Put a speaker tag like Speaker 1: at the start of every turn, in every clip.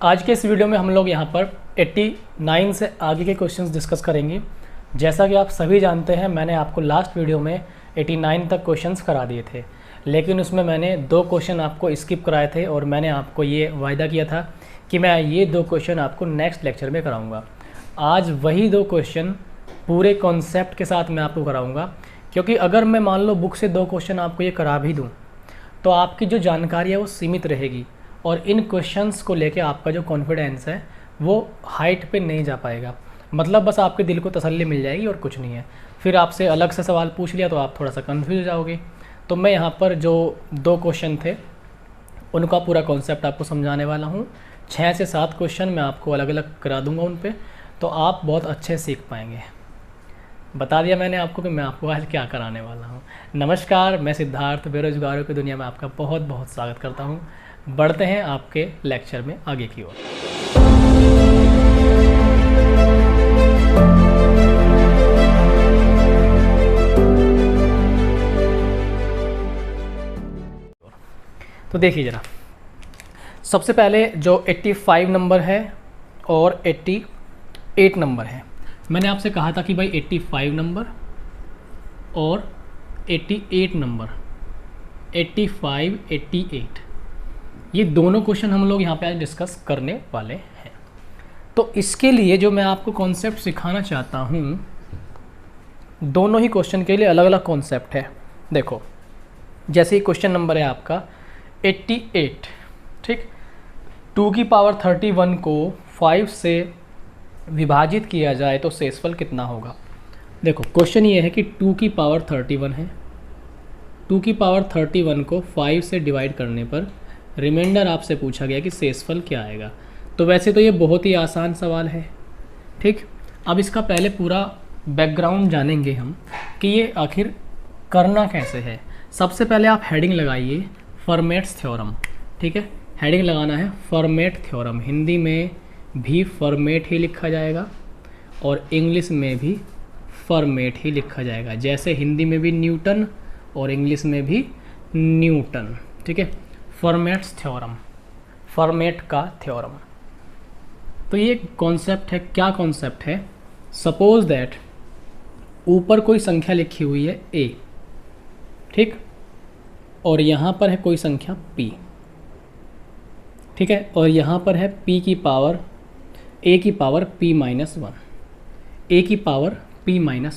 Speaker 1: आज के इस वीडियो में हम लोग यहाँ पर 89 से आगे के क्वेश्चंस डिस्कस करेंगे। जैसा कि आप सभी जानते हैं, मैंने आपको लास्ट वीडियो में 89 तक क्वेश्चंस करा दिए थे, लेकिन उसमें मैंने 2 क्वेश्चन आपको स्किप कराए थे और मैंने आपको ये वायदा किया था कि मैं ये 2 क्वेश्चन आपको नेक्स्ट लेक्चर में कराऊँगा। आज वही 2 क्वेश्चन पूरे कॉन्सेप्ट के साथ मैं आपको कराऊँगा, क्योंकि अगर मैं मान लो बुक से 2 क्वेश्चन आपको ये करा भी दूँ तो आपकी जो जानकारी है वो सीमित रहेगी और इन क्वेश्चंस को लेके आपका जो कॉन्फिडेंस है वो हाइट पे नहीं जा पाएगा। मतलब बस आपके दिल को तसल्ली मिल जाएगी और कुछ नहीं है। फिर आपसे अलग से सवाल पूछ लिया तो आप थोड़ा सा कंफ्यूज हो जाओगे। तो मैं यहाँ पर जो 2 क्वेश्चन थे उनका पूरा कॉन्सेप्ट आपको समझाने वाला हूँ। 6 से 7 क्वेश्चन मैं आपको अलग अलग करा दूँगा उन पर, तो आप बहुत अच्छे सीख पाएंगे। बता दिया मैंने आपको कि मैं आपको आज क्या कराने वाला हूँ। नमस्कार, मैं सिद्धार्थ बेरोजगारों की दुनिया में आपका बहुत बहुत स्वागत करता हूँ। बढ़ते हैं आपके लेक्चर में आगे की ओर। तो देखिए ज़रा, सबसे पहले जो 85 नंबर है और 88 नंबर है, मैंने आपसे कहा था कि भाई 85 नंबर और 88 नंबर, 85, 88, ये दोनों क्वेश्चन हम लोग यहाँ पे आज डिस्कस करने वाले हैं। तो इसके लिए जो मैं आपको कॉन्सेप्ट सिखाना चाहता हूँ, दोनों ही क्वेश्चन के लिए अलग अलग कॉन्सेप्ट है। देखो, जैसे ही क्वेश्चन नंबर है आपका 88, ठीक, 2 की पावर 31 को 5 से विभाजित किया जाए तो शेषफल कितना होगा। देखो, क्वेश्चन ये है कि 2 की पावर 31 है, 2 की पावर 31 को 5 से डिवाइड करने पर रिमाइंडर आपसे पूछा गया कि शेषफल क्या आएगा। तो वैसे तो ये बहुत ही आसान सवाल है, ठीक। अब इसका पहले पूरा बैकग्राउंड जानेंगे हम कि ये आखिर करना कैसे है। सबसे पहले आप हेडिंग लगाइए फॉर्मेट्स थ्योरम, ठीक है। हेडिंग लगाना है फॉर्मेट थ्योरम। हिंदी में भी फॉर्मेट ही लिखा जाएगा और इंग्लिश में भी फॉर्मेट ही लिखा जाएगा। जैसे हिंदी में भी न्यूटन और इंग्लिश में भी न्यूटन, ठीक है। फॉर्मेट्स थ्योरम, फॉर्मेट का थ्योरम। तो ये कॉन्सेप्ट है। क्या कॉन्सेप्ट है? सपोज दैट ऊपर कोई संख्या लिखी हुई है a, ठीक, और यहाँ पर है कोई संख्या p, ठीक है, और यहाँ पर है a की पावर p-1, a की पावर p-1।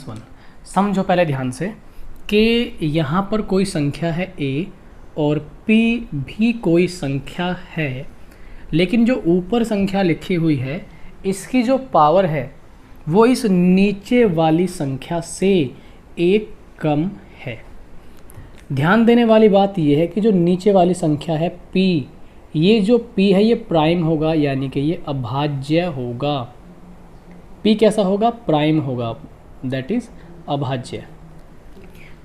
Speaker 1: समझो पहले ध्यान से कि यहाँ पर कोई संख्या है a और p भी कोई संख्या है, लेकिन जो ऊपर संख्या लिखी हुई है इसकी जो पावर है वो इस नीचे वाली संख्या से 1 कम है। ध्यान देने वाली बात यह है कि जो नीचे वाली संख्या है p, ये जो p है ये प्राइम होगा, यानी कि ये अभाज्य होगा। p कैसा होगा? प्राइम होगा, दैट इज अभाज्य।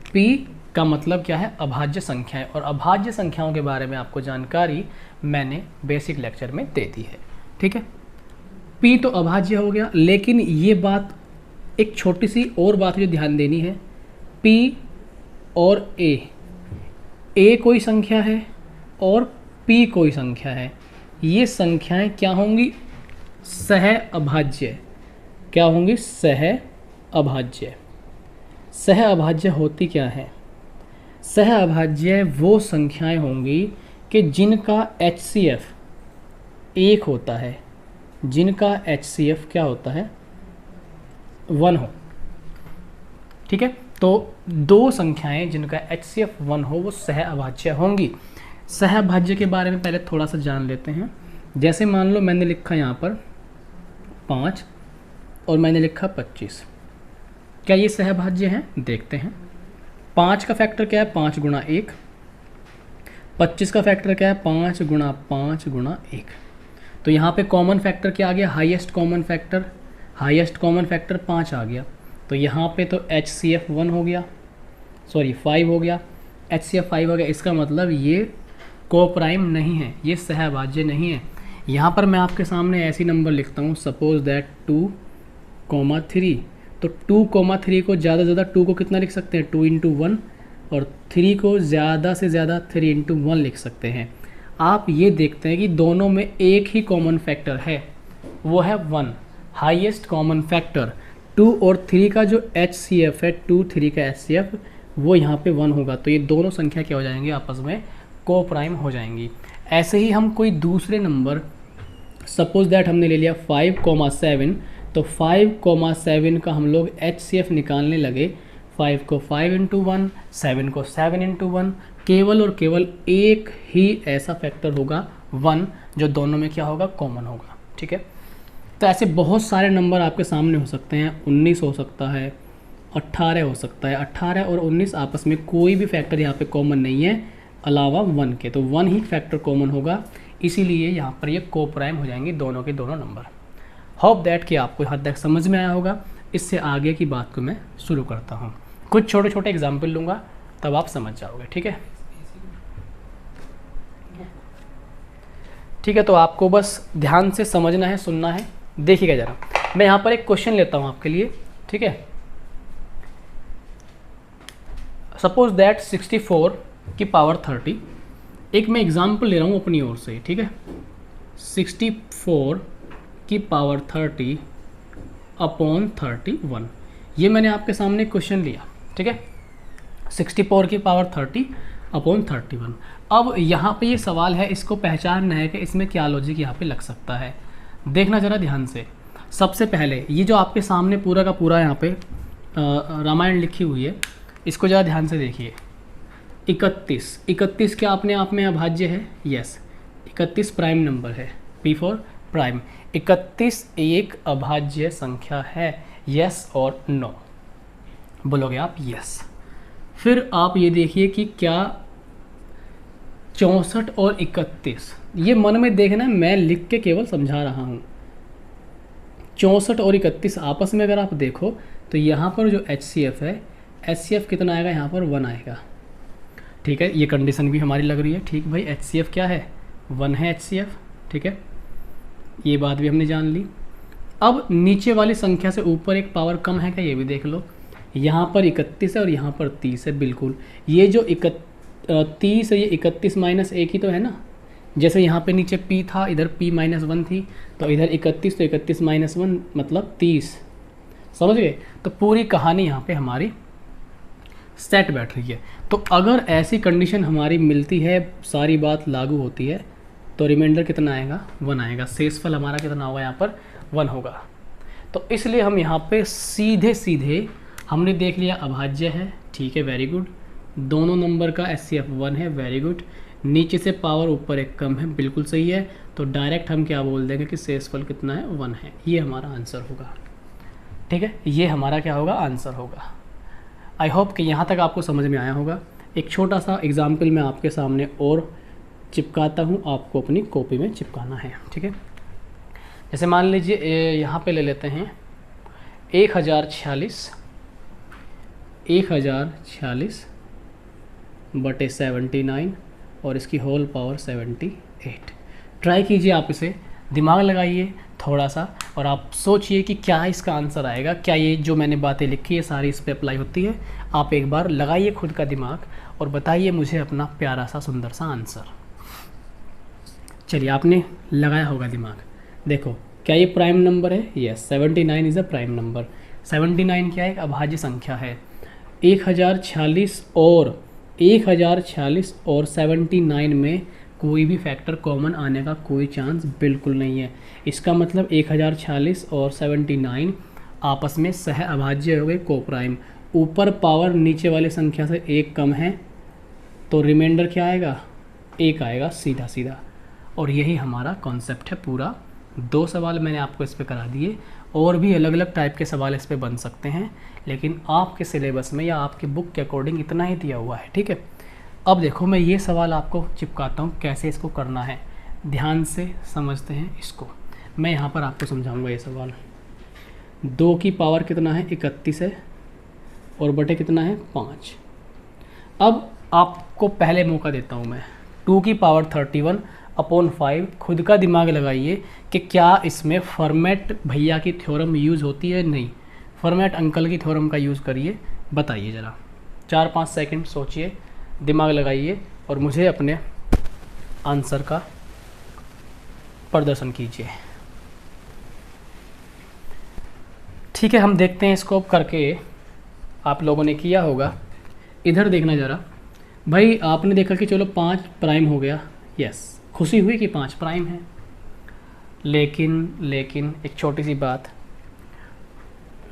Speaker 1: p का मतलब क्या है? अभाज्य संख्याएं। और अभाज्य संख्याओं के बारे में आपको जानकारी मैंने बेसिक लेक्चर में दे दी है, ठीक है। p तो अभाज्य हो गया, लेकिन ये बात, एक छोटी सी और बात जो ध्यान देनी है, p और a कोई संख्या है और p कोई संख्या है। ये संख्याएं क्या होंगी? सह अभाज्य। क्या होंगी? सह अभाज्य। सह अभाज्य होती क्या है? सह अभाज्य वो संख्याएं होंगी कि जिनका HCF 1 होता है, जिनका HCF क्या होता है? 1 हो, ठीक है। तो 2 संख्याएं जिनका HCF 1 हो वो सह अभाज्य होंगी। सह अभाज्य के बारे में पहले थोड़ा सा जान लेते हैं। जैसे मान लो मैंने लिखा यहाँ पर 5 और मैंने लिखा 25, क्या ये सह अभाज्य हैं? देखते हैं। 5 का फैक्टर क्या है? 5 गुणा 1। 25 का फैक्टर क्या है? 5 गुणा 5 गुणा 1। तो यहाँ पे कॉमन फैक्टर क्या आ गया? Highest common factor, highest common factor 5 आ गया। तो यहाँ पे तो HCF 1 हो गया, सॉरी 5 हो गया, HCF 5 हो गया। इसका मतलब ये कोप्राइम नहीं है, ये सहअभाज्य नहीं है। यहाँ पर मैं आपके सामने ऐसी नंबर लिखता हूँ, सपोज दैट 2,3। तो 2,3 को ज़्यादा से ज़्यादा 2 को कितना लिख सकते हैं? 2 × 1, और 3 को ज़्यादा से ज़्यादा 3 × 1 लिख सकते हैं। आप ये देखते हैं कि दोनों में एक ही कॉमन फैक्टर है, वो है 1, हाईएस्ट कॉमन फैक्टर। 2 और 3 का जो HCF है, 2 3 का HCF वो यहाँ पे 1 होगा, तो ये दोनों संख्या क्या हो जाएंगी, आपस में को प्राइम हो जाएंगी। ऐसे ही हम कोई दूसरे नंबर, सपोज दैट हमने ले लिया 5,7, तो 5,7 का हम लोग HCF निकालने लगे। 5 को 5 इंटू 1, 7 को 7 इंटू 1, केवल और केवल एक ही ऐसा फैक्टर होगा 1 जो दोनों में क्या होगा, कॉमन होगा। ठीक है, तो ऐसे बहुत सारे नंबर आपके सामने हो सकते हैं। 19 हो सकता है, 18 हो सकता है। 18 और 19 आपस में कोई भी फैक्टर यहाँ पे कॉमन नहीं है अलावा 1 के, तो 1 ही फैक्टर कॉमन होगा, इसीलिए यहाँ पर ये को प्राइम हो जाएंगे दोनों के दोनों नंबर। होप दैट कि आपको हद तक समझ में आया होगा। इससे आगे की बात को मैं शुरू करता हूँ। कुछ छोटे छोटे एग्जाम्पल लूँगा, तब आप समझ जाओगे। ठीक है, ठीक है, तो आपको बस ध्यान से समझना है, सुनना है। देखिएगा ज़रा, मैं यहाँ पर एक क्वेश्चन लेता हूँ आपके लिए। ठीक है, सपोज दैट 64 की पावर 30, एक मैं एग्जाम्पल ले रहा हूँ अपनी ओर से। ठीक है, 64 की पावर 30 अपॉन 31, ये मैंने आपके सामने क्वेश्चन लिया। ठीक है, 64 की पावर 30 अपॉन 31। अब यहाँ पे ये सवाल है, इसको पहचानना है कि इसमें क्या लॉजिक यहाँ पे लग सकता है। देखना ज़रा ध्यान से। सबसे पहले ये जो आपके सामने पूरा का पूरा यहाँ पे रामायण लिखी हुई है, इसको ज़रा ध्यान से देखिए। 31 क्या अपने आप में अभाज्य है? यस, 31 प्राइम नंबर है, P फॉर प्राइम। 31 एक अभाज्य संख्या है, यस और नो? बोलोगे आप यस। फिर आप ये देखिए कि क्या 64 और 31, ये मन में देखना, मैं लिख के केवल समझा रहा हूँ। 64 और 31 आपस में अगर आप देखो तो यहाँ पर जो HCF है, HCF कितना आएगा, यहाँ पर 1 आएगा। ठीक है, ये कंडीशन भी हमारी लग रही है। ठीक भाई, HCF क्या है, 1 है HCF। ठीक है, ये बात भी हमने जान ली। अब नीचे वाली संख्या से ऊपर एक पावर कम है क्या, ये भी देख लो। यहाँ पर 31 है और यहाँ पर 30 है। बिल्कुल, ये जो 30 है, ये 31 माइनस 1 ही तो है ना। जैसे यहाँ पे नीचे P था, इधर P माइनस 1 थी, तो इधर 31, तो 31 माइनस 1 मतलब 30। समझ गए? तो पूरी कहानी यहाँ पे हमारी सेट बैठ रही है। तो अगर ऐसी कंडीशन हमारी मिलती है, सारी बात लागू होती है, तो रिमाइंडर कितना आएगा, 1 आएगा। शेषफल हमारा कितना होगा, यहाँ पर 1 होगा। तो इसलिए हम यहाँ पे सीधे सीधे हमने देख लिया अभाज्य है। ठीक है, वेरी गुड। दोनों नंबर का HCF 1 है, वेरी गुड। नीचे से पावर ऊपर एक कम है, बिल्कुल सही है। तो डायरेक्ट हम क्या बोल देंगे कि शेषफल कितना है, 1 है। ये हमारा आंसर होगा। ठीक है, ये हमारा क्या होगा, आंसर होगा। आई होप कि यहाँ तक आपको समझ में आया होगा। एक छोटा सा एग्जाम्पल मैं आपके सामने और चिपकाता हूँ, आपको अपनी कॉपी में चिपकाना है। ठीक है, जैसे मान लीजिए यहाँ पे ले लेते हैं 1046 बटे 79 और इसकी होल पावर 78। ट्राई कीजिए, आप इसे दिमाग लगाइए थोड़ा सा और आप सोचिए कि क्या इसका आंसर आएगा। क्या ये जो मैंने बातें लिखी है सारी इस पर अप्लाई होती है? आप एक बार लगाइए खुद का दिमाग और बताइए मुझे अपना प्यारा सा सुंदर सा आंसर। चलिए, आपने लगाया होगा दिमाग। देखो, क्या ये प्राइम नंबर है? Yes, 79 is a prime number. 79 क्या है? एक अभाज्य संख्या है। 1046 और 79 में कोई भी फैक्टर कॉमन आने का कोई चांस बिल्कुल नहीं है। इसका मतलब 1046 और 79 आपस में सह अभाज्य हो गए, को प्राइम। ऊपर पावर नीचे वाली संख्या से एक कम है, तो रिमाइंडर क्या आएगा, 1 आएगा सीधा सीधा। और यही हमारा कॉन्सेप्ट है पूरा। 2 सवाल मैंने आपको इस पे करा दिए, और भी अलग अलग टाइप के सवाल इस पे बन सकते हैं, लेकिन आपके सिलेबस में या आपके बुक के अकॉर्डिंग इतना ही दिया हुआ है। ठीक है, अब देखो मैं ये सवाल आपको चिपकाता हूँ, कैसे इसको करना है, ध्यान से समझते हैं इसको। मैं यहाँ पर आपको समझाऊँगा ये सवाल। 2 की पावर कितना है, 31 है, और बटे कितना है, 5। अब आपको पहले मौका देता हूँ मैं। 2 की पावर 31 अपॉन 5, खुद का दिमाग लगाइए कि क्या इसमें फॉर्मेट भैया की थ्योरम यूज़ होती है? नहीं, फॉर्मेट अंकल की थ्योरम का यूज़ करिए। बताइए ज़रा, 4-5 सेकंड सोचिए, दिमाग लगाइए और मुझे अपने आंसर का प्रदर्शन कीजिए। ठीक है, हम देखते हैं इसको करके। आप लोगों ने किया होगा, इधर देखना ज़रा भाई। आपने देखा कि चलो 5 प्राइम हो गया, यस, खुशी हुई कि 5 प्राइम है। लेकिन एक छोटी सी बात,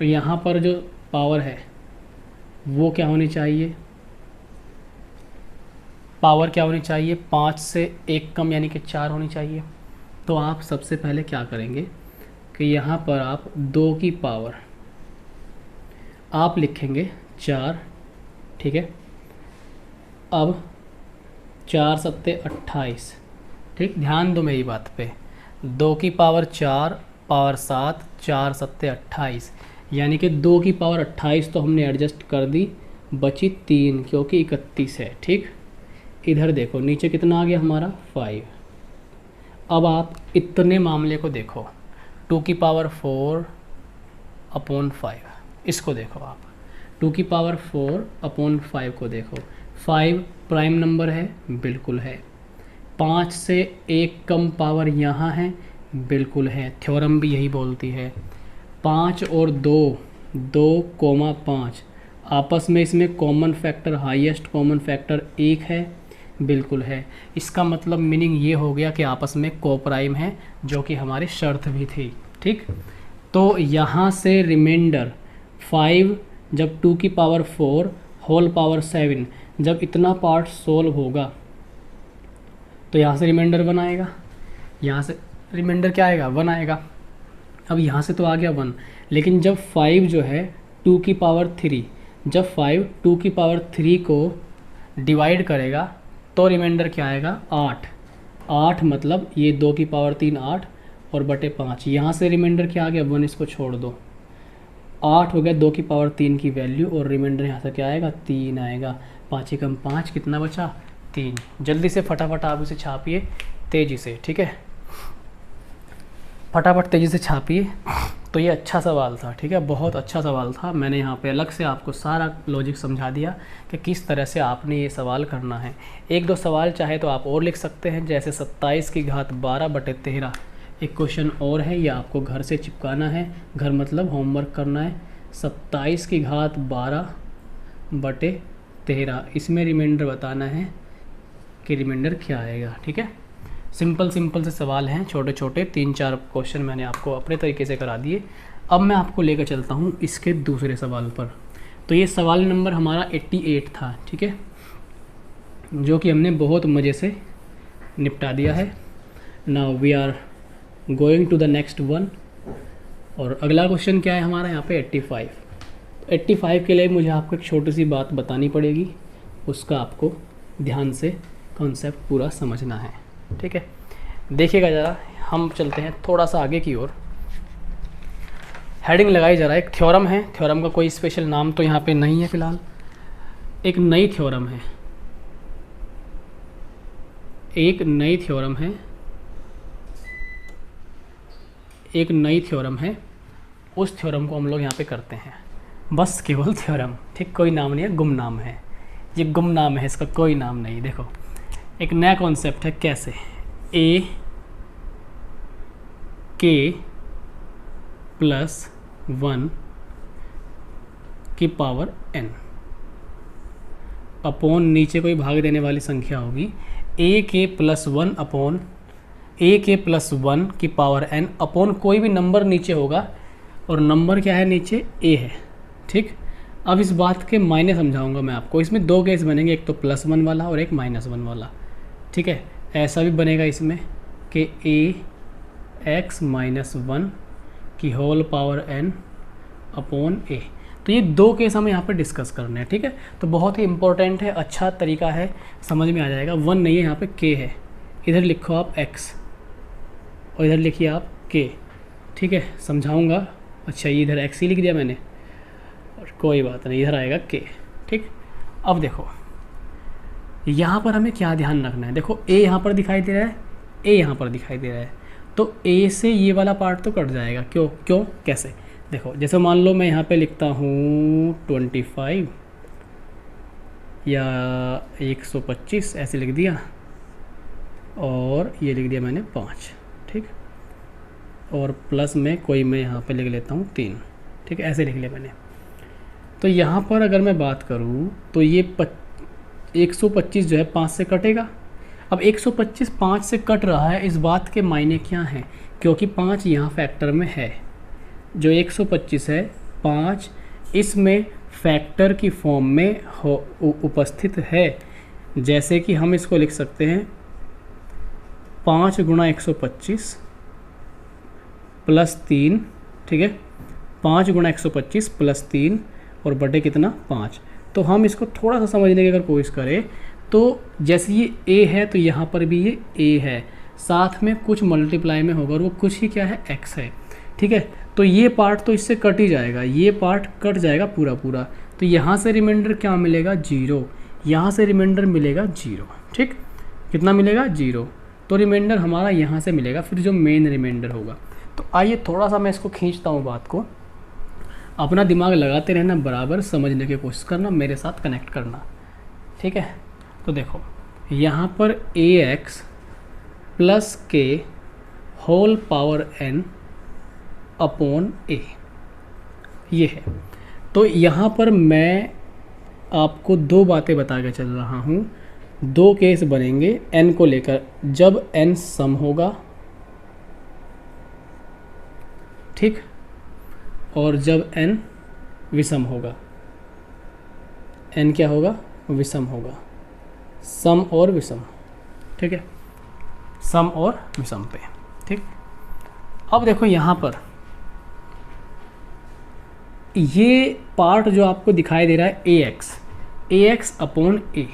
Speaker 1: यहाँ पर जो पावर है वो क्या होनी चाहिए, पावर क्या होनी चाहिए, 5 से 1 कम यानी कि 4 होनी चाहिए। तो आप सबसे पहले क्या करेंगे कि यहाँ पर आप 2 की पावर आप लिखेंगे 4, ठीक है। अब 4 सत्ते 28, ठीक, ध्यान दो मेरी बात पे। 2 की पावर 4, पावर 7, 4 सत्ते 28, यानी कि 2 की पावर 28 तो हमने एडजस्ट कर दी, बची 3 क्योंकि 31 है, ठीक। इधर देखो नीचे कितना आ गया हमारा 5। अब आप इतने मामले को देखो, 2 की पावर 4 अपॉन 5, इसको देखो आप, 2 की पावर 4 अपॉन 5 को देखो। 5 प्राइम नंबर है, बिल्कुल है। 5 से 1 कम पावर यहाँ है, बिल्कुल है, थ्योरम भी यही बोलती है। 5 और 2, 5 आपस में इसमें common factor, highest common factor 1 है, बिल्कुल है। इसका मतलब मीनिंग ये हो गया कि आपस में कोप्राइम है, जो कि हमारी शर्त भी थी, ठीक। तो यहाँ से रिमाइंडर 5 जब 2 की पावर 4 होल पावर 7 जब इतना पार्ट सोल्व होगा तो यहाँ से रिमाइंडर 1 आएगा, यहाँ से रिमाइंडर क्या आएगा 1 आएगा। अब यहाँ से तो आ गया 1, लेकिन जब 5 जो है 2 की पावर 3, जब 5 2 की पावर 3 को डिवाइड करेगा तो रिमाइंडर क्या आएगा 8। 8 मतलब ये 2 की पावर 3 8 और बटे 5, यहाँ से रिमाइंडर क्या आ गया 1, इसको छोड़ दो। 8 हो गया 2 की पावर 3 की वैल्यू और रिमाइंडर यहाँ से क्या आएगा 3 आएगा। 5 कम 5 कितना बचा 3। जल्दी से फटाफट आप इसे छापिए तेज़ी से, ठीक है, फटाफट तेज़ी से छापिए। तो ये अच्छा सवाल था, ठीक है, बहुत अच्छा सवाल था। मैंने यहाँ पे अलग से आपको सारा लॉजिक समझा दिया कि किस तरह से आपने ये सवाल करना है। 1-2 सवाल चाहे तो आप और लिख सकते हैं, जैसे 27 की घात 12 बटे 13। एक क्वेश्चन और है, ये आपको घर से चिपकाना है, घर मतलब होमवर्क करना है। 27 की घात 12 बटे 13, इसमें रिमाइंडर बताना है कि रिमाइंडर क्या आएगा, ठीक है। सिंपल से सवाल हैं, छोटे छोटे 3-4 क्वेश्चन मैंने आपको अपने तरीके से करा दिए। अब मैं आपको लेकर चलता हूँ इसके दूसरे सवाल पर। तो ये सवाल नंबर हमारा 88 था, ठीक है, जो कि हमने बहुत मज़े से निपटा दिया है। Now we are going to the next one. और अगला क्वेश्चन क्या है हमारा यहाँ पे 85। 85 के लिए मुझे आपको एक छोटी सी बात बतानी पड़ेगी, उसका आपको ध्यान से कॉन्सेप्ट पूरा समझना है, ठीक है। देखिएगा ज़रा, हम चलते हैं थोड़ा सा आगे की ओर। हेडिंग लगाई ज़रा, एक थ्योरम है, थ्योरम का कोई स्पेशल नाम तो यहाँ पे नहीं है फ़िलहाल, एक नई थ्योरम है, एक नई थ्योरम है, एक नई थ्योरम है। उस थ्योरम को हम लोग यहाँ पे करते हैं, बस केवल थ्योरम, ठीक, कोई नाम नहीं है, गुमनाम है, ये गुमनाम है, इसका कोई नाम नहीं। देखो एक नया कॉन्सेप्ट है, कैसे a k प्लस 1 की पावर n अपॉन नीचे कोई भाग देने वाली संख्या होगी, a k plus 1 upon a k plus 1 की पावर n अपॉन कोई भी नंबर नीचे होगा, और नंबर क्या है नीचे a है, ठीक। अब इस बात के मायने समझाऊंगा मैं आपको। इसमें 2 केस बनेंगे, एक तो +1 वाला और एक -1 वाला, ठीक है। ऐसा भी बनेगा इसमें कि ax माइनस 1 की whole power n upon a। तो ये 2 केस हम यहाँ पर डिस्कस करने हैं, ठीक है। तो बहुत ही इंपॉर्टेंट है, अच्छा तरीका है, समझ में आ जाएगा। 1 नहीं है यहाँ पे, k है, इधर लिखो आप x और इधर लिखिए आप k, ठीक है, समझाऊंगा। अच्छा ये इधर x ही लिख दिया मैंने, और कोई बात नहीं, इधर आएगा k, ठीक। अब देखो यहाँ पर हमें क्या ध्यान रखना है। देखो a यहाँ पर दिखाई दे रहा है, a यहाँ पर दिखाई दे रहा है, तो a से ये वाला पार्ट तो कट जाएगा। क्यों कैसे, देखो जैसे मान लो मैं यहाँ पे लिखता हूँ 25 या 125 ऐसे लिख दिया, और ये लिख दिया मैंने 5, ठीक। और प्लस में कोई मैं यहाँ पे लिख लेता हूँ 3, ठीक है, ऐसे लिख लिया मैंने। तो यहाँ पर अगर मैं बात करूँ तो ये 125 जो है 5 से कटेगा। अब 125 5 से कट रहा है, इस बात के मायने क्या हैं, क्योंकि 5 यहाँ फैक्टर में है। जो 125 है 5 इसमें फैक्टर की फॉर्म में उपस्थित है। जैसे कि हम इसको लिख सकते हैं 5 गुणा 125 प्लस 3, ठीक है, 5 गुणा 125 प्लस 3 और बटे कितना 5। तो हम इसको थोड़ा सा समझने की अगर कोशिश करें तो जैसे ये a है तो यहाँ पर भी ये a है, साथ में कुछ मल्टीप्लाई में होगा और वो कुछ ही क्या है x है, ठीक है। तो ये पार्ट तो इससे कट ही जाएगा, ये पार्ट कट जाएगा पूरा पूरा। तो यहाँ से रिमाइंडर क्या मिलेगा 0, यहाँ से रिमाइंडर मिलेगा 0, ठीक। कितना मिलेगा 0, तो रिमाइंडर हमारा यहाँ से मिलेगा, फिर जो मेन रिमाइंडर होगा। तो आइए थोड़ा सा मैं इसको खींचता हूँ बात को, अपना दिमाग लगाते रहना, बराबर समझने की कोशिश करना, मेरे साथ कनेक्ट करना, ठीक है। तो देखो यहाँ पर ax plus k whole power n upon a ये है। तो यहाँ पर मैं आपको दो बातें बता के चल रहा हूँ, दो केस बनेंगे n को लेकर, जब n सम होगा, ठीक, और जब n विषम होगा। n क्या होगा, विषम होगा, सम और विषम, ठीक है, सम और विषम पे, ठीक। अब देखो यहाँ पर ये पार्ट जो आपको दिखाई दे रहा है ax अपॉन a,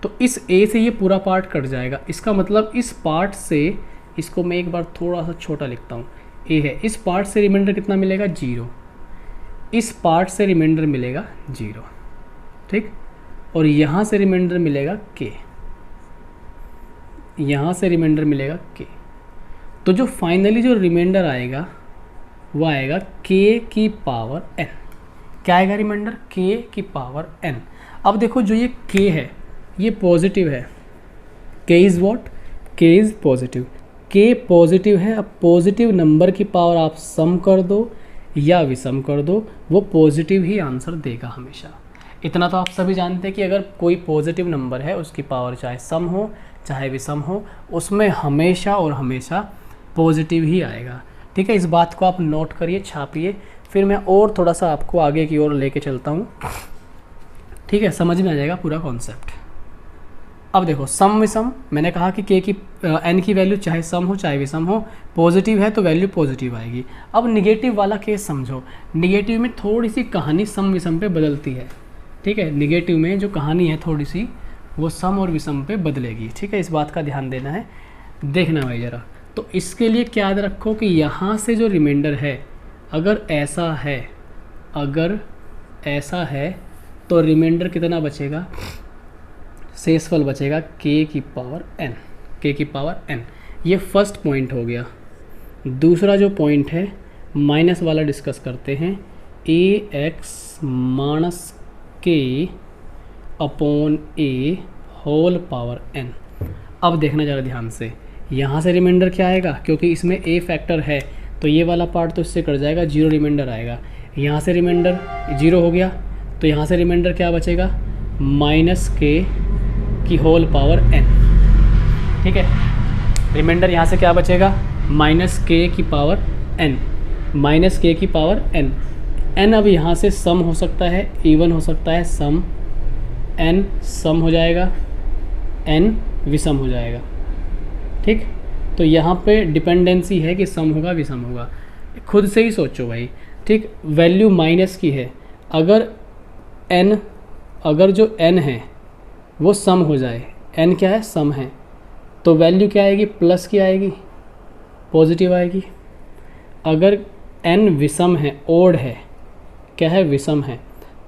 Speaker 1: तो इस a से ये पूरा पार्ट कट जाएगा। इसका मतलब इस पार्ट से, इसको मैं एक बार थोड़ा सा छोटा लिखता हूँ, a है, इस पार्ट से रिमाइंडर कितना मिलेगा 0, इस पार्ट से रिमाइंडर मिलेगा 0, ठीक। और यहाँ से रिमाइंडर मिलेगा k, यहाँ से रिमाइंडर मिलेगा k। तो जो फाइनली जो रिमाइंडर आएगा वो आएगा k की पावर n। क्या आएगा रिमाइंडर, k की पावर n। अब देखो जो ये k है ये पॉजिटिव है, k is what, k is positive, k positive है। अब पॉजिटिव नंबर की पावर आप सम कर दो या विषम कर दो, वो पॉजिटिव ही आंसर देगा हमेशा। इतना तो आप सभी जानते हैं कि अगर कोई पॉजिटिव नंबर है उसकी पावर चाहे सम हो चाहे विषम हो, उसमें हमेशा और हमेशा पॉजिटिव ही आएगा, ठीक है। इस बात को आप नोट करिए, छापिए, फिर मैं और थोड़ा सा आपको आगे की ओर लेके चलता हूँ, ठीक है, समझ में आ जाएगा पूरा कॉन्सेप्ट। अब देखो सम विषम, मैंने कहा कि k की n की वैल्यू चाहे सम हो चाहे विषम हो, पॉजिटिव है तो वैल्यू पॉजिटिव आएगी। अब निगेटिव वाला केस समझो, निगेटिव में थोड़ी सी कहानी सम विषम पे बदलती है, ठीक है। निगेटिव में जो कहानी है थोड़ी सी वो सम और विषम पे बदलेगी, ठीक है। इस बात का ध्यान देना है, देखना भाई ज़रा। तो इसके लिए क्या याद रखो कि यहाँ से जो रिमाइंडर है अगर ऐसा है, अगर ऐसा है तो रिमाइंडर कितना बचेगा, शेषफल बचेगा k की पावर n, k की पावर n। ये फर्स्ट पॉइंट हो गया। दूसरा जो पॉइंट है माइनस वाला डिस्कस करते हैं, ax minus k upon a whole power n। अब देखना ज़रा ध्यान से, यहाँ से रिमाइंडर क्या आएगा, क्योंकि इसमें a फैक्टर है तो ये वाला पार्ट तो इससे कट जाएगा, 0 रिमाइंडर आएगा। यहाँ से रिमाइंडर 0 हो गया तो यहाँ से रिमाइंडर क्या बचेगा, माइनस k की होल पावर n, ठीक है। रिमाइंडर यहाँ से क्या बचेगा, माइनस k की पावर n, माइनस k की पावर n। n अब यहाँ से सम हो सकता है, इवन हो सकता है, सम n सम हो जाएगा, n विषम हो जाएगा, ठीक। तो यहाँ पे डिपेंडेंसी है कि सम होगा विषम होगा, खुद से ही सोचो भाई, ठीक। वैल्यू माइनस की है, अगर n, अगर जो n है वो सम हो जाए, n क्या है, सम है, तो वैल्यू क्या आएगी, प्लस की आएगी, पॉजिटिव आएगी। अगर n विषम है, ओड है, क्या है, विषम है,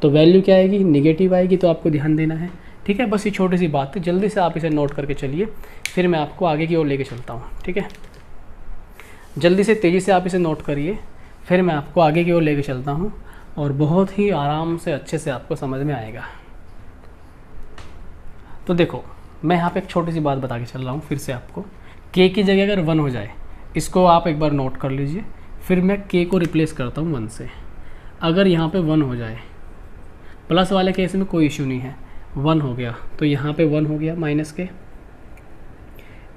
Speaker 1: तो वैल्यू क्या आएगी, निगेटिव आएगी। तो आपको ध्यान देना है, ठीक है। बस ये छोटी सी बात है, जल्दी से आप इसे नोट करके चलिए, फिर मैं आपको आगे की ओर लेके चलता हूँ, ठीक है। जल्दी से तेज़ी से आप इसे नोट करिए, फिर मैं आपको आगे की ओर लेके चलता हूँ और बहुत ही आराम से अच्छे से आपको समझ में आएगा। तो देखो मैं यहाँ पे एक छोटी सी बात बता के चल रहा हूँ फिर से आपको। के की जगह अगर 1 हो जाए, इसको आप एक बार नोट कर लीजिए, फिर मैं के को रिप्लेस करता हूँ 1 से। अगर यहाँ पे 1 हो जाए, प्लस वाले केस में कोई इशू नहीं है, 1 हो गया तो यहाँ पे 1 हो गया माइनस के,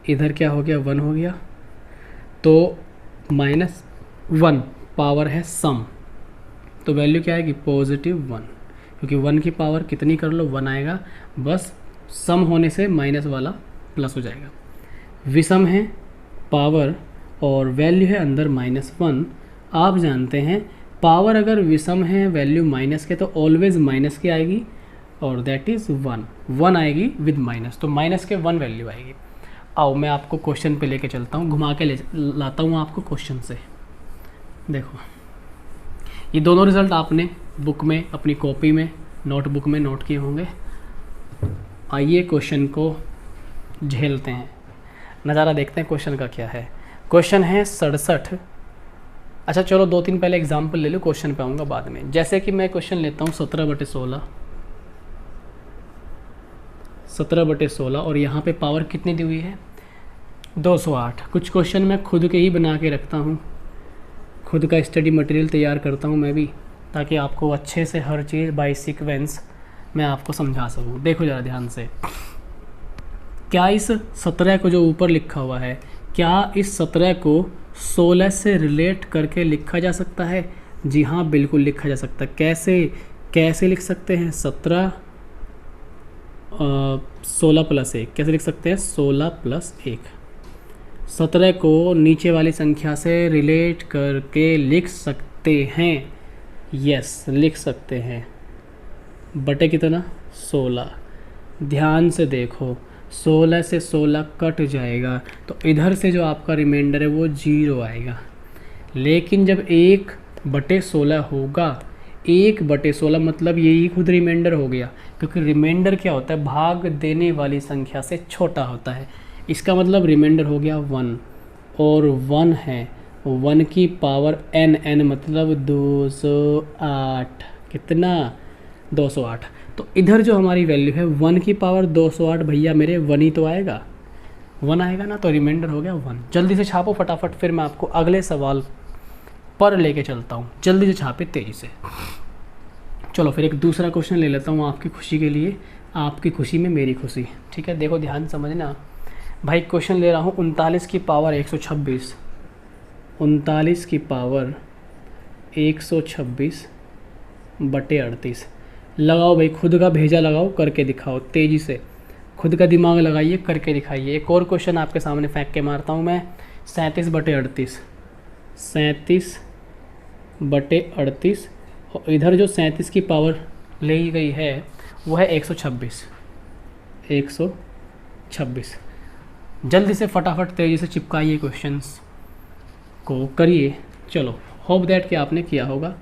Speaker 1: इधर क्या हो गया 1 हो गया, तो -1 पावर है सम, तो वैल्यू क्या आएगी +1, क्योंकि 1 की पावर कितनी कर लो 1 आएगा, बस सम होने से माइनस वाला प्लस हो जाएगा। विषम है पावर और वैल्यू है अंदर -1। आप जानते हैं पावर अगर विषम है वैल्यू माइनस के तो ऑलवेज माइनस की आएगी, और दैट इज़ 1 आएगी विद माइनस, तो माइनस के 1 वैल्यू आएगी। आओ मैं आपको क्वेश्चन पे लेके चलता हूँ, घुमा के लाता हूँ आपको क्वेश्चन से। देखो ये दोनों रिजल्ट आपने बुक में अपनी कॉपी में नोटबुक में नोट किए होंगे। आइए क्वेश्चन को झेलते हैं, नज़ारा देखते हैं क्वेश्चन का क्या है। क्वेश्चन है 67। अच्छा चलो 2-3 पहले एग्जाम्पल ले लो, क्वेश्चन पे आऊँगा बाद में। जैसे कि मैं क्वेश्चन लेता हूँ 17/16 और यहाँ पे पावर कितनी दी हुई है 208। कुछ क्वेश्चन मैं खुद के ही बना के रखता हूँ, खुद का स्टडी मटेरियल तैयार करता हूँ मैं भी, ताकि आपको अच्छे से हर चीज़ बाय सीक्वेंस मैं आपको समझा सकूँ। देखो ज़रा ध्यान से, क्या इस 17 को जो ऊपर लिखा हुआ है, क्या इस 17 को 16 से रिलेट करके लिखा जा सकता है? जी हाँ बिल्कुल लिखा जा सकता है। कैसे लिख सकते हैं? 16 + 1 कैसे लिख सकते हैं? 16 + 1। 17 को नीचे वाली संख्या से रिलेट करके लिख सकते हैं, यस लिख सकते हैं। बटे कितना 16। ध्यान से देखो 16 से 16 कट जाएगा तो इधर से जो आपका रिमाइंडर है वो 0 आएगा। लेकिन जब 1/16 होगा, 1/16 मतलब यही खुद रिमाइंडर हो गया, क्योंकि रिमाइंडर क्या होता है भाग देने वाली संख्या से छोटा होता है। इसका मतलब रिमाइंडर हो गया 1, और 1 है 1 की पावर n मतलब 208। कितना 208। तो इधर जो हमारी वैल्यू है 1 की पावर 208, भैया मेरे 1 ही तो आएगा, 1 आएगा ना, तो रिमाइंडर हो गया 1। जल्दी से छापो फटाफट, फिर मैं आपको अगले सवाल पर लेके चलता हूँ। जल्दी से छापे तेज़ी से। चलो फिर एक दूसरा क्वेश्चन ले लेता हूँ आपकी खुशी के लिए, आपकी खुशी में मेरी खुशी। ठीक है, देखो ध्यान समझना भाई। क्वेश्चन ले रहा हूँ 39 की पावर 126, 39 की पावर 126 बटे 38। लगाओ भाई, खुद का भेजा लगाओ, करके दिखाओ तेज़ी से, खुद का दिमाग लगाइए, करके दिखाइए। एक और क्वेश्चन आपके सामने फेंक के मारता हूँ मैं, 37 बटे 38, 37 बटे 38, और इधर जो 37 की पावर ली गई है वो है 126, 126। जल्दी से फटाफट तेज़ी से चिपकाइए क्वेश्चंस को, करिए। चलो होप दैट कि आपने किया होगा।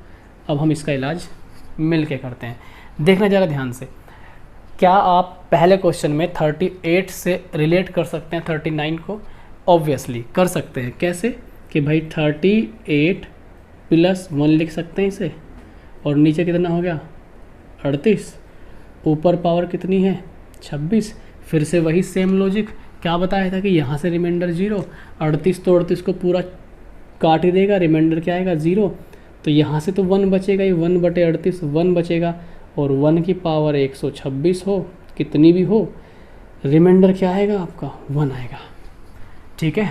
Speaker 1: अब हम इसका इलाज मिल के करते हैं। देखना ज़रा ध्यान से, क्या आप पहले क्वेश्चन में 38 से रिलेट कर सकते हैं 39 को? ऑब्वियसली कर सकते हैं। कैसे कि भाई 38 + 1 लिख सकते हैं इसे, और नीचे कितना हो गया 38, ऊपर पावर कितनी है 26। फिर से वही सेम लॉजिक, क्या बताया था कि यहाँ से रिमाइंडर 0, 38 तो 38 को पूरा काट ही देगा, रिमाइंडर क्या आएगा 0। तो यहाँ से तो 1 बचेगा ही, 1/38 1 बचेगा, और 1 की पावर 126 हो, कितनी भी हो, रिमाइंडर क्या आएगा आपका 1 आएगा। ठीक है,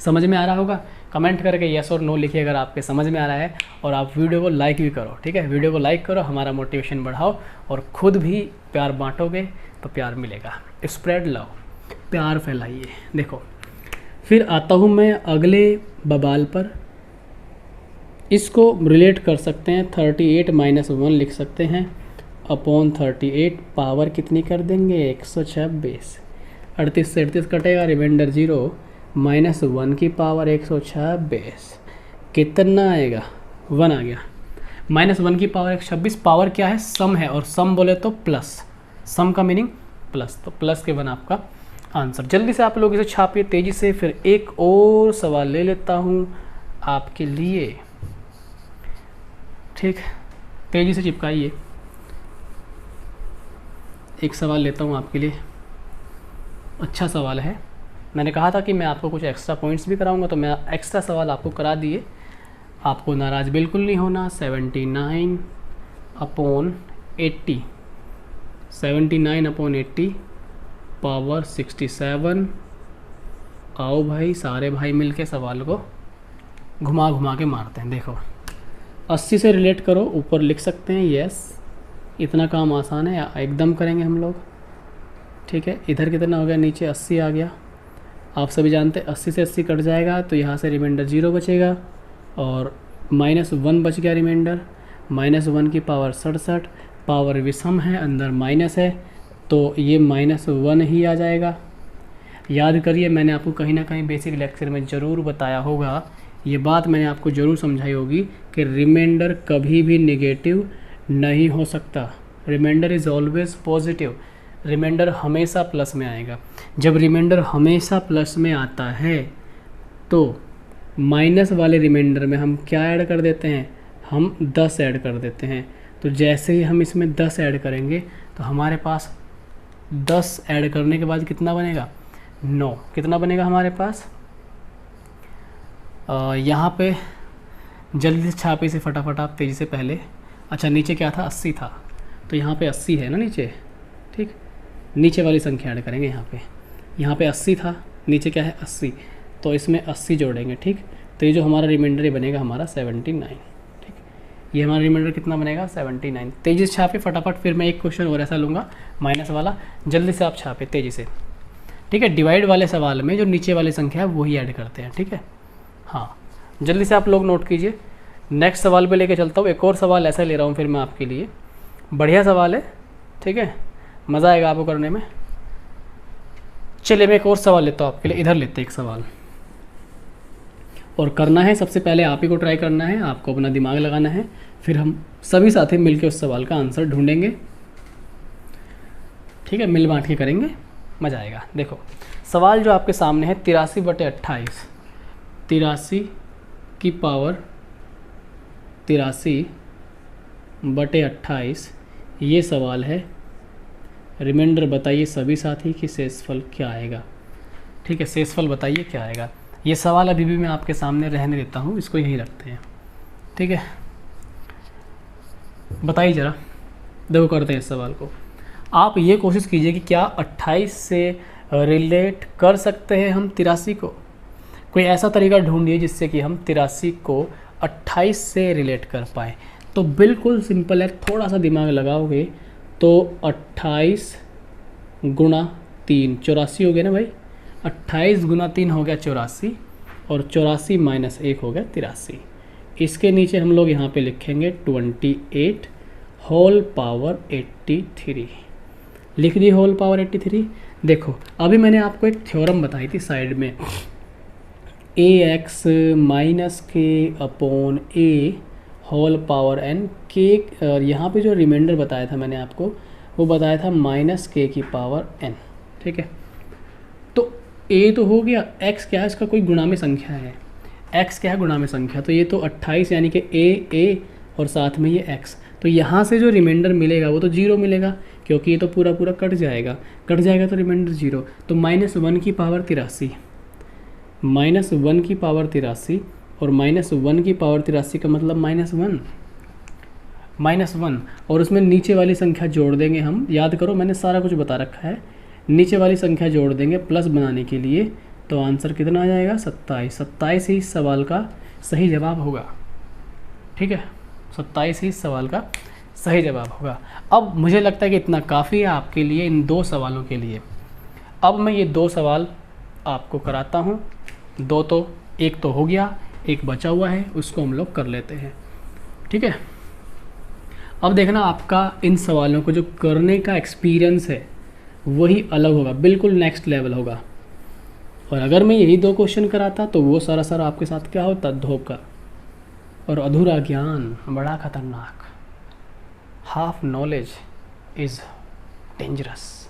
Speaker 1: समझ में आ रहा होगा? कमेंट करके यस और नो लिखिए अगर आपके समझ में आ रहा है, और आप वीडियो को लाइक भी करो। ठीक है, वीडियो को लाइक करो, हमारा मोटिवेशन बढ़ाओ, और खुद भी प्यार बांटोगे तो प्यार मिलेगा। स्प्रेड लव, प्यार फैलाइए। देखो फिर आता हूँ मैं अगले बवाल पर। इसको रिलेट कर सकते हैं, 38 - 1 लिख सकते हैं अपॉन 38, पावर कितनी कर देंगे 126। 38 से 38 कटेगा, रिमाइंडर 0, -1 की पावर 126 कितना आएगा 1 आ गया। -1 की पावर 126, पावर क्या है सम है, और सम बोले तो प्लस, सम का मीनिंग प्लस, तो प्लस के 1 आपका आंसर। जल्दी से आप लोग इसे छापिए तेज़ी से। फिर एक और सवाल ले लेता हूँ आपके लिए। ठीक, तेज़ी से चिपकाइए। एक सवाल लेता हूँ आपके लिए। अच्छा सवाल है। मैंने कहा था कि मैं आपको कुछ एक्स्ट्रा पॉइंट्स भी कराऊंगा, तो मैं एक्स्ट्रा सवाल आपको करा दिए। आपको नाराज़ बिल्कुल नहीं होना। 79/80, 79/80 पावर 67। आओ भाई, सारे भाई मिलके सवाल को घुमा घुमा के मारते हैं। देखो 80 से रिलेट करो, ऊपर लिख सकते हैं यस। इतना काम आसान है, एकदम करेंगे हम लोग। ठीक है, इधर कितना हो गया, नीचे 80 आ गया। आप सभी जानते हैं 80 से 80 कट जाएगा तो यहाँ से रिमाइंडर 0 बचेगा और -1 बच गया रिमाइंडर। -1 की पावर 67, पावर विषम है, अंदर माइनस है तो ये -1 ही आ जाएगा। याद करिए, मैंने आपको कहीं ना कहीं बेसिक लेक्चर में ज़रूर बताया होगा, ये बात मैंने आपको ज़रूर समझाई होगी कि रिमाइंडर कभी भी नेगेटिव नहीं हो सकता। Remainder is always positive. Remainder हमेशा प्लस में आएगा। जब रिमाइंडर हमेशा प्लस में आता है तो माइनस वाले रिमाइंडर में हम क्या ऐड कर देते हैं, हम 10 ऐड कर देते हैं। तो जैसे ही हम इसमें 10 ऐड करेंगे तो हमारे पास 10 ऐड करने के बाद कितना बनेगा, 9। कितना बनेगा हमारे पास, यहाँ पे जल्दी से छापे से फटाफट आप तेज़ी से पहले। अच्छा, नीचे क्या था, 80 था, तो यहाँ पे 80 है ना नीचे। ठीक, नीचे वाली संख्या ऐड करेंगे यहाँ पे 80 था, नीचे क्या है 80, तो इसमें 80 जोड़ेंगे। ठीक, तो ये जो हमारा रिमाइंडर बनेगा हमारा 79। ठीक, ये हमारा रिमाइंडर कितना बनेगा, 79। तेज़ी से छापे फटाफट, फिर मैं एक क्वेश्चन और ऐसा लूँगा माइनस वाला, जल्दी से आप छापे तेज़ी से। ठीक है, डिवाइड वाले सवाल में जो नीचे वाली संख्या है वही ऐड करते हैं। ठीक है, हाँ, जल्दी से आप लोग नोट कीजिए। नेक्स्ट सवाल पे लेके चलता हूँ। एक और सवाल ऐसा ले रहा हूँ फिर मैं आपके लिए, बढ़िया सवाल है। ठीक है, मज़ा आएगा आपको करने में। चलिए मैं एक और सवाल लेता हूँ आपके लिए। इधर लेते हैं एक सवाल, और करना है सबसे पहले आप ही को ट्राई करना है, आपको अपना दिमाग लगाना है, फिर हम सभी साथी मिलकर उस सवाल का आंसर ढूंढेंगे। ठीक है, मिल बांट के करेंगे, मज़ा आएगा। देखो सवाल जो आपके सामने है 83/28, 83 की पावर 83/28, ये सवाल है। रिमाइंडर बताइए सभी साथी कि शेषफल क्या आएगा। ठीक है, शेषफल बताइए क्या आएगा। ये सवाल अभी भी मैं आपके सामने रहने देता हूँ, इसको यहीं रखते हैं। ठीक है, बताइए ज़रा, देखो करते हैं इस सवाल को। आप ये कोशिश कीजिए कि क्या 28 से रिलेट कर सकते हैं हम 83 को। कोई ऐसा तरीका ढूंढिए जिससे कि हम 83 को 28 से रिलेट कर पाएँ। तो बिल्कुल सिंपल है, थोड़ा सा दिमाग लगाओगे तो 28 गुणा 3, 84 हो गया ना भाई। 28 गुणा 3 हो गया 84, और 84 माइनस 1 हो गया 83। इसके नीचे हम लोग यहाँ पे लिखेंगे 28 होल पावर 83। लिख दी होल पावर 83। देखो अभी मैंने आपको एक थ्योरम बताई थी साइड में, ax minus k upon a whole power n के। यहाँ पे जो रिमाइंडर बताया था मैंने आपको, वो बताया था -k की पावर n। ठीक है, तो a तो हो गया, x क्या है, इसका कोई गुणा में संख्या है। x क्या है, गुणा में संख्या, तो ये तो 28 यानी कि a और साथ में ये x। तो यहाँ से जो रिमाइंडर मिलेगा वो तो 0 मिलेगा, क्योंकि ये तो पूरा पूरा कट जाएगा तो रिमाइंडर 0। तो -1 की पावर 83, -1 की पावर 83, और -1 की पावर 83 का मतलब -1, और उसमें नीचे वाली संख्या जोड़ देंगे हम। याद करो मैंने सारा कुछ बता रखा है, नीचे वाली संख्या जोड़ देंगे प्लस बनाने के लिए, तो आंसर कितना आ जाएगा, 27। 27 ही इस सवाल का सही जवाब होगा। ठीक है, 27 ही इस सवाल का सही जवाब होगा। अब मुझे लगता है कि इतना काफ़ी है आपके लिए इन 2 सवालों के लिए। अब मैं ये 2 सवाल आपको कराता हूँ। 2 तो, एक तो हो गया, एक बचा हुआ है, उसको हम लोग कर लेते हैं। ठीक है, अब देखना आपका इन सवालों को जो करने का एक्सपीरियंस है वही अलग होगा, बिल्कुल नेक्स्ट लेवल होगा। और अगर मैं यही 2 क्वेश्चन कराता तो वो सारा आपके साथ क्या होता, धोखा और अधूरा ज्ञान बड़ा खतरनाक। Half knowledge is dangerous.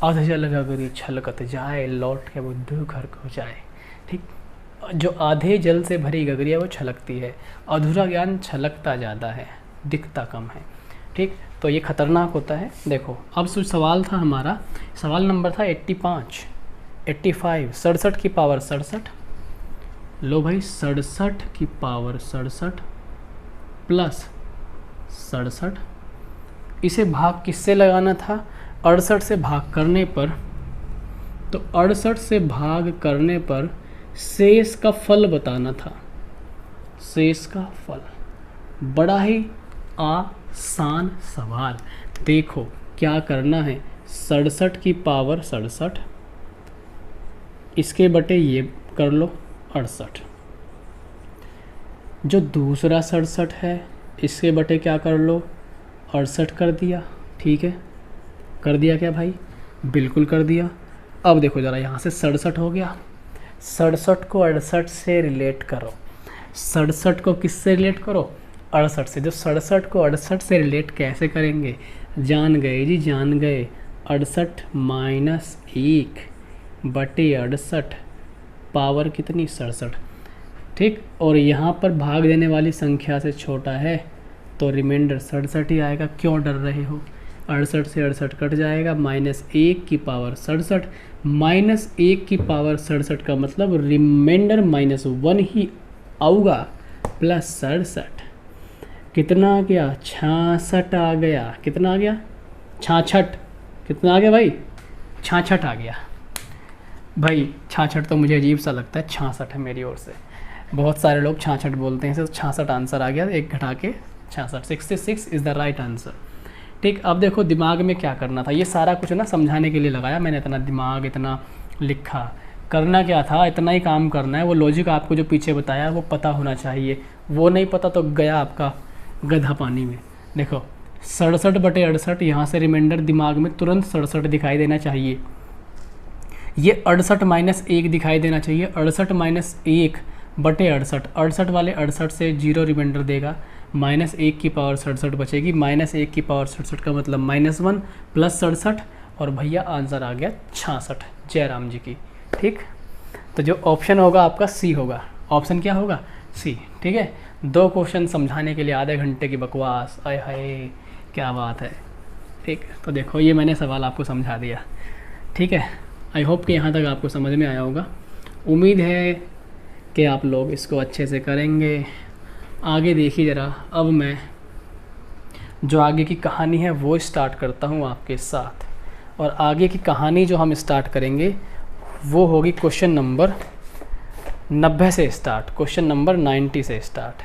Speaker 1: आधे जल गगरी छलकत जाए, लौट के बुद्धू घर को जाए। ठीक, जो आधे जल से भरी गगरिया वो छलकती है, अधूरा ज्ञान छलकता ज़्यादा है, दिखता कम है। ठीक, तो ये खतरनाक होता है। देखो अब जो सवाल था हमारा, सवाल नंबर था 85, 85, 67 की पावर 67, लो भाई 67 की पावर 67 प्लस 67, इसे भाग किससे लगाना था, 68 से भाग करने पर, तो 68 से भाग करने पर शेष का फल बताना था, शेष का फल। बड़ा ही आसान सवाल। देखो क्या करना है, 67 की पावर 67, इसके बटे ये कर लो 68, जो दूसरा 67 है इसके बटे क्या कर लो 68 कर दिया। ठीक है, कर दिया क्या भाई, बिल्कुल कर दिया। अब देखो ज़रा यहाँ से 67 हो गया, 67 को 68 से रिलेट करो, 67 को किससे रिलेट करो, 68 से। जो 67 को 68 से रिलेट कैसे करेंगे, जान गए जी, जान गए। 68 माइनस 1 बटे 68, पावर कितनी 67। ठीक, और यहाँ पर भाग देने वाली संख्या से छोटा है तो रिमाइंडर 67 ही आएगा। क्यों डर रहे हो, 68 से 68 कट जाएगा, माइनस 1 की पावर 67, माइनस 1 की पावर 67 का मतलब रिमाइंडर -1 ही आऊगा, प्लस 67, कितना आ गया 66 आ गया। कितना आ गया 66, कितना आ गया भाई 66 आ गया। भाई 66 तो मुझे अजीब सा लगता है, 66 है मेरी ओर से, बहुत सारे लोग 66 बोलते हैं, सिर्फ 66 आंसर आ गया, एक घटा के 66, 66 इज़ द राइट आंसर। ठीक, अब देखो दिमाग में क्या करना था, ये सारा कुछ ना समझाने के लिए लगाया मैंने, इतना दिमाग इतना लिखा, करना क्या था, इतना ही काम करना है। वो लॉजिक आपको जो पीछे बताया वो पता होना चाहिए, वो नहीं पता तो गया आपका गधा पानी में। देखो 67 बटे 68, यहाँ से रिमाइंडर दिमाग में तुरंत 67 दिखाई देना चाहिए, ये 68 माइनस 1 दिखाई देना चाहिए, 68 माइनस 1 बटे 68, 68 वाले 68 से 0 रिमाइंडर देगा, माइनस 1 की पावर 67 बचेगी, माइनस 1 की पावर 67 का मतलब -1 प्लस 67, और भैया आंसर आ गया 66, जयराम जी की। ठीक, तो जो ऑप्शन होगा आपका सी होगा, ऑप्शन क्या होगा सी। ठीक है, 2 क्वेश्चन समझाने के लिए आधे घंटे की बकवास, आय हाय क्या बात है। ठीक, तो देखो ये मैंने सवाल आपको समझा दिया। ठीक है, आई होप कि यहाँ तक आपको समझ में आया होगा, उम्मीद है कि आप लोग इसको अच्छे से करेंगे। आगे देखिए ज़रा, अब मैं जो आगे की कहानी है वो स्टार्ट करता हूँ आपके साथ, और आगे की कहानी जो हम स्टार्ट करेंगे वो होगी क्वेश्चन नंबर 90 से स्टार्ट, क्वेश्चन नंबर 90 से स्टार्ट।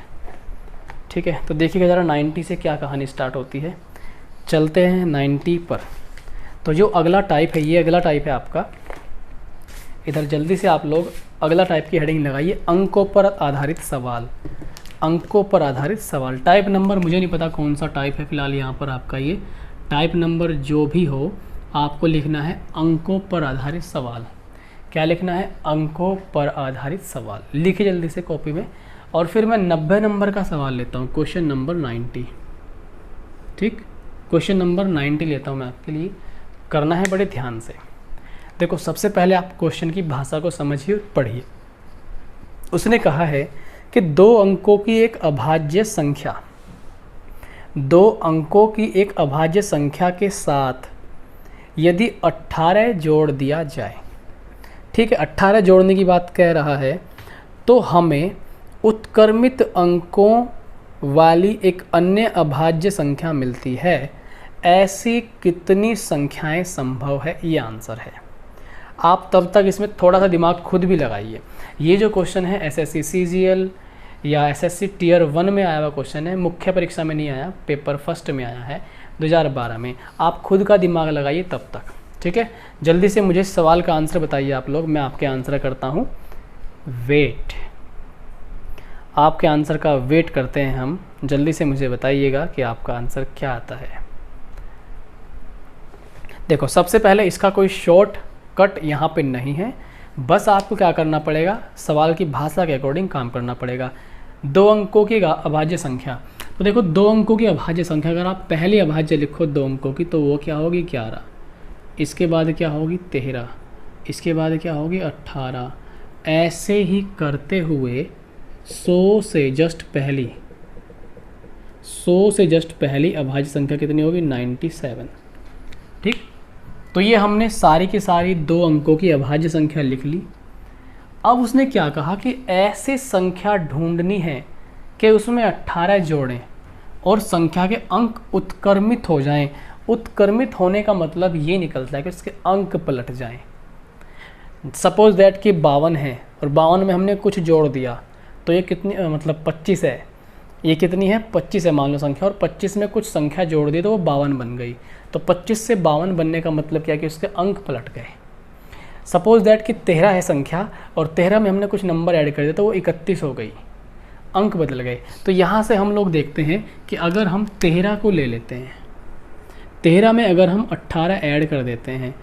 Speaker 1: ठीक है, तो देखिएगा ज़रा 90 से क्या कहानी स्टार्ट होती है। चलते हैं 90 पर। तो जो अगला टाइप है, ये अगला टाइप है आपका, इधर जल्दी से आप लोग अगला टाइप की हेडिंग लगाइए, अंकों पर आधारित सवाल, अंकों पर आधारित सवाल। टाइप नंबर मुझे नहीं पता कौन सा टाइप है फ़िलहाल यहाँ पर आपका, ये टाइप नंबर जो भी हो आपको लिखना है अंकों पर आधारित सवाल। क्या लिखना है, अंकों पर आधारित सवाल। लिखिए जल्दी से कॉपी में, और फिर मैं 90 नंबर का सवाल लेता हूँ, क्वेश्चन नंबर 90। ठीक, क्वेश्चन नंबर 90 लेता हूँ मैं आपके लिए, करना है बड़े ध्यान से। देखो सबसे पहले आप क्वेश्चन की भाषा को समझिए, पढ़िए। उसने कहा है कि 2 अंकों की एक अभाज्य संख्या, 2 अंकों की एक अभाज्य संख्या के साथ यदि 18 जोड़ दिया जाए, ठीक है 18 जोड़ने की बात कह रहा है, तो हमें उत्क्रमित अंकों वाली एक अन्य अभाज्य संख्या मिलती है। ऐसी कितनी संख्याएं संभव है, ये आंसर है। आप तब तक इसमें थोड़ा सा दिमाग खुद भी लगाइए। ये जो क्वेश्चन है एसएससी सीजीएल या एसएससी टियर 1 में आया हुआ क्वेश्चन है, मुख्य परीक्षा में नहीं आया, पेपर फर्स्ट में आया है 2012 में। आप खुद का दिमाग लगाइए तब तक, ठीक है। जल्दी से मुझे सवाल का आंसर बताइए आप लोग, मैं आपके आंसर करता हूँ वेट। आपके आंसर का वेट करते हैं हम। जल्दी से मुझे बताइएगा कि आपका आंसर क्या आता है। देखो सबसे पहले इसका कोई शॉर्ट कट यहाँ पे नहीं है, बस आपको क्या करना पड़ेगा, सवाल की भाषा के अकॉर्डिंग काम करना पड़ेगा। 2 अंकों की अभाज्य संख्या, तो देखो 2 अंकों की अभाज्य संख्या, अगर आप पहली अभाज्य लिखो 2 अंकों की तो वो क्या होगी 11, इसके बाद क्या होगी 13, इसके बाद क्या होगी 18। ऐसे ही करते हुए 100 से जस्ट पहली 100 से जस्ट पहली अभाज्य संख्या कितनी होगी? 97। ठीक, तो ये हमने सारी की सारी 2 अंकों की अभाज्य संख्या लिख ली। अब उसने क्या कहा कि ऐसी संख्या ढूंढनी है कि उसमें 18 जोड़ें और संख्या के अंक उत्क्रमित हो जाएं। उत्क्रमित होने का मतलब ये निकलता है कि उसके अंक पलट जाएं। सपोज दैट कि 52 है और 52 में हमने कुछ जोड़ दिया तो ये कितनी मतलब 25 है। ये कितनी है? 25 है मान लो संख्या, और 25 में कुछ संख्या जोड़ दी तो वो 52 बन गई। तो 25 से 52 बनने का मतलब क्या कि उसके अंक पलट गए। सपोज दैट कि 13 है संख्या और 13 में हमने कुछ नंबर ऐड कर दिया तो वो 31 हो गई, अंक बदल गए। तो यहाँ से हम लोग देखते हैं कि अगर हम 13 को ले लेते हैं, 13 में अगर हम 18 ऐड कर देते हैं,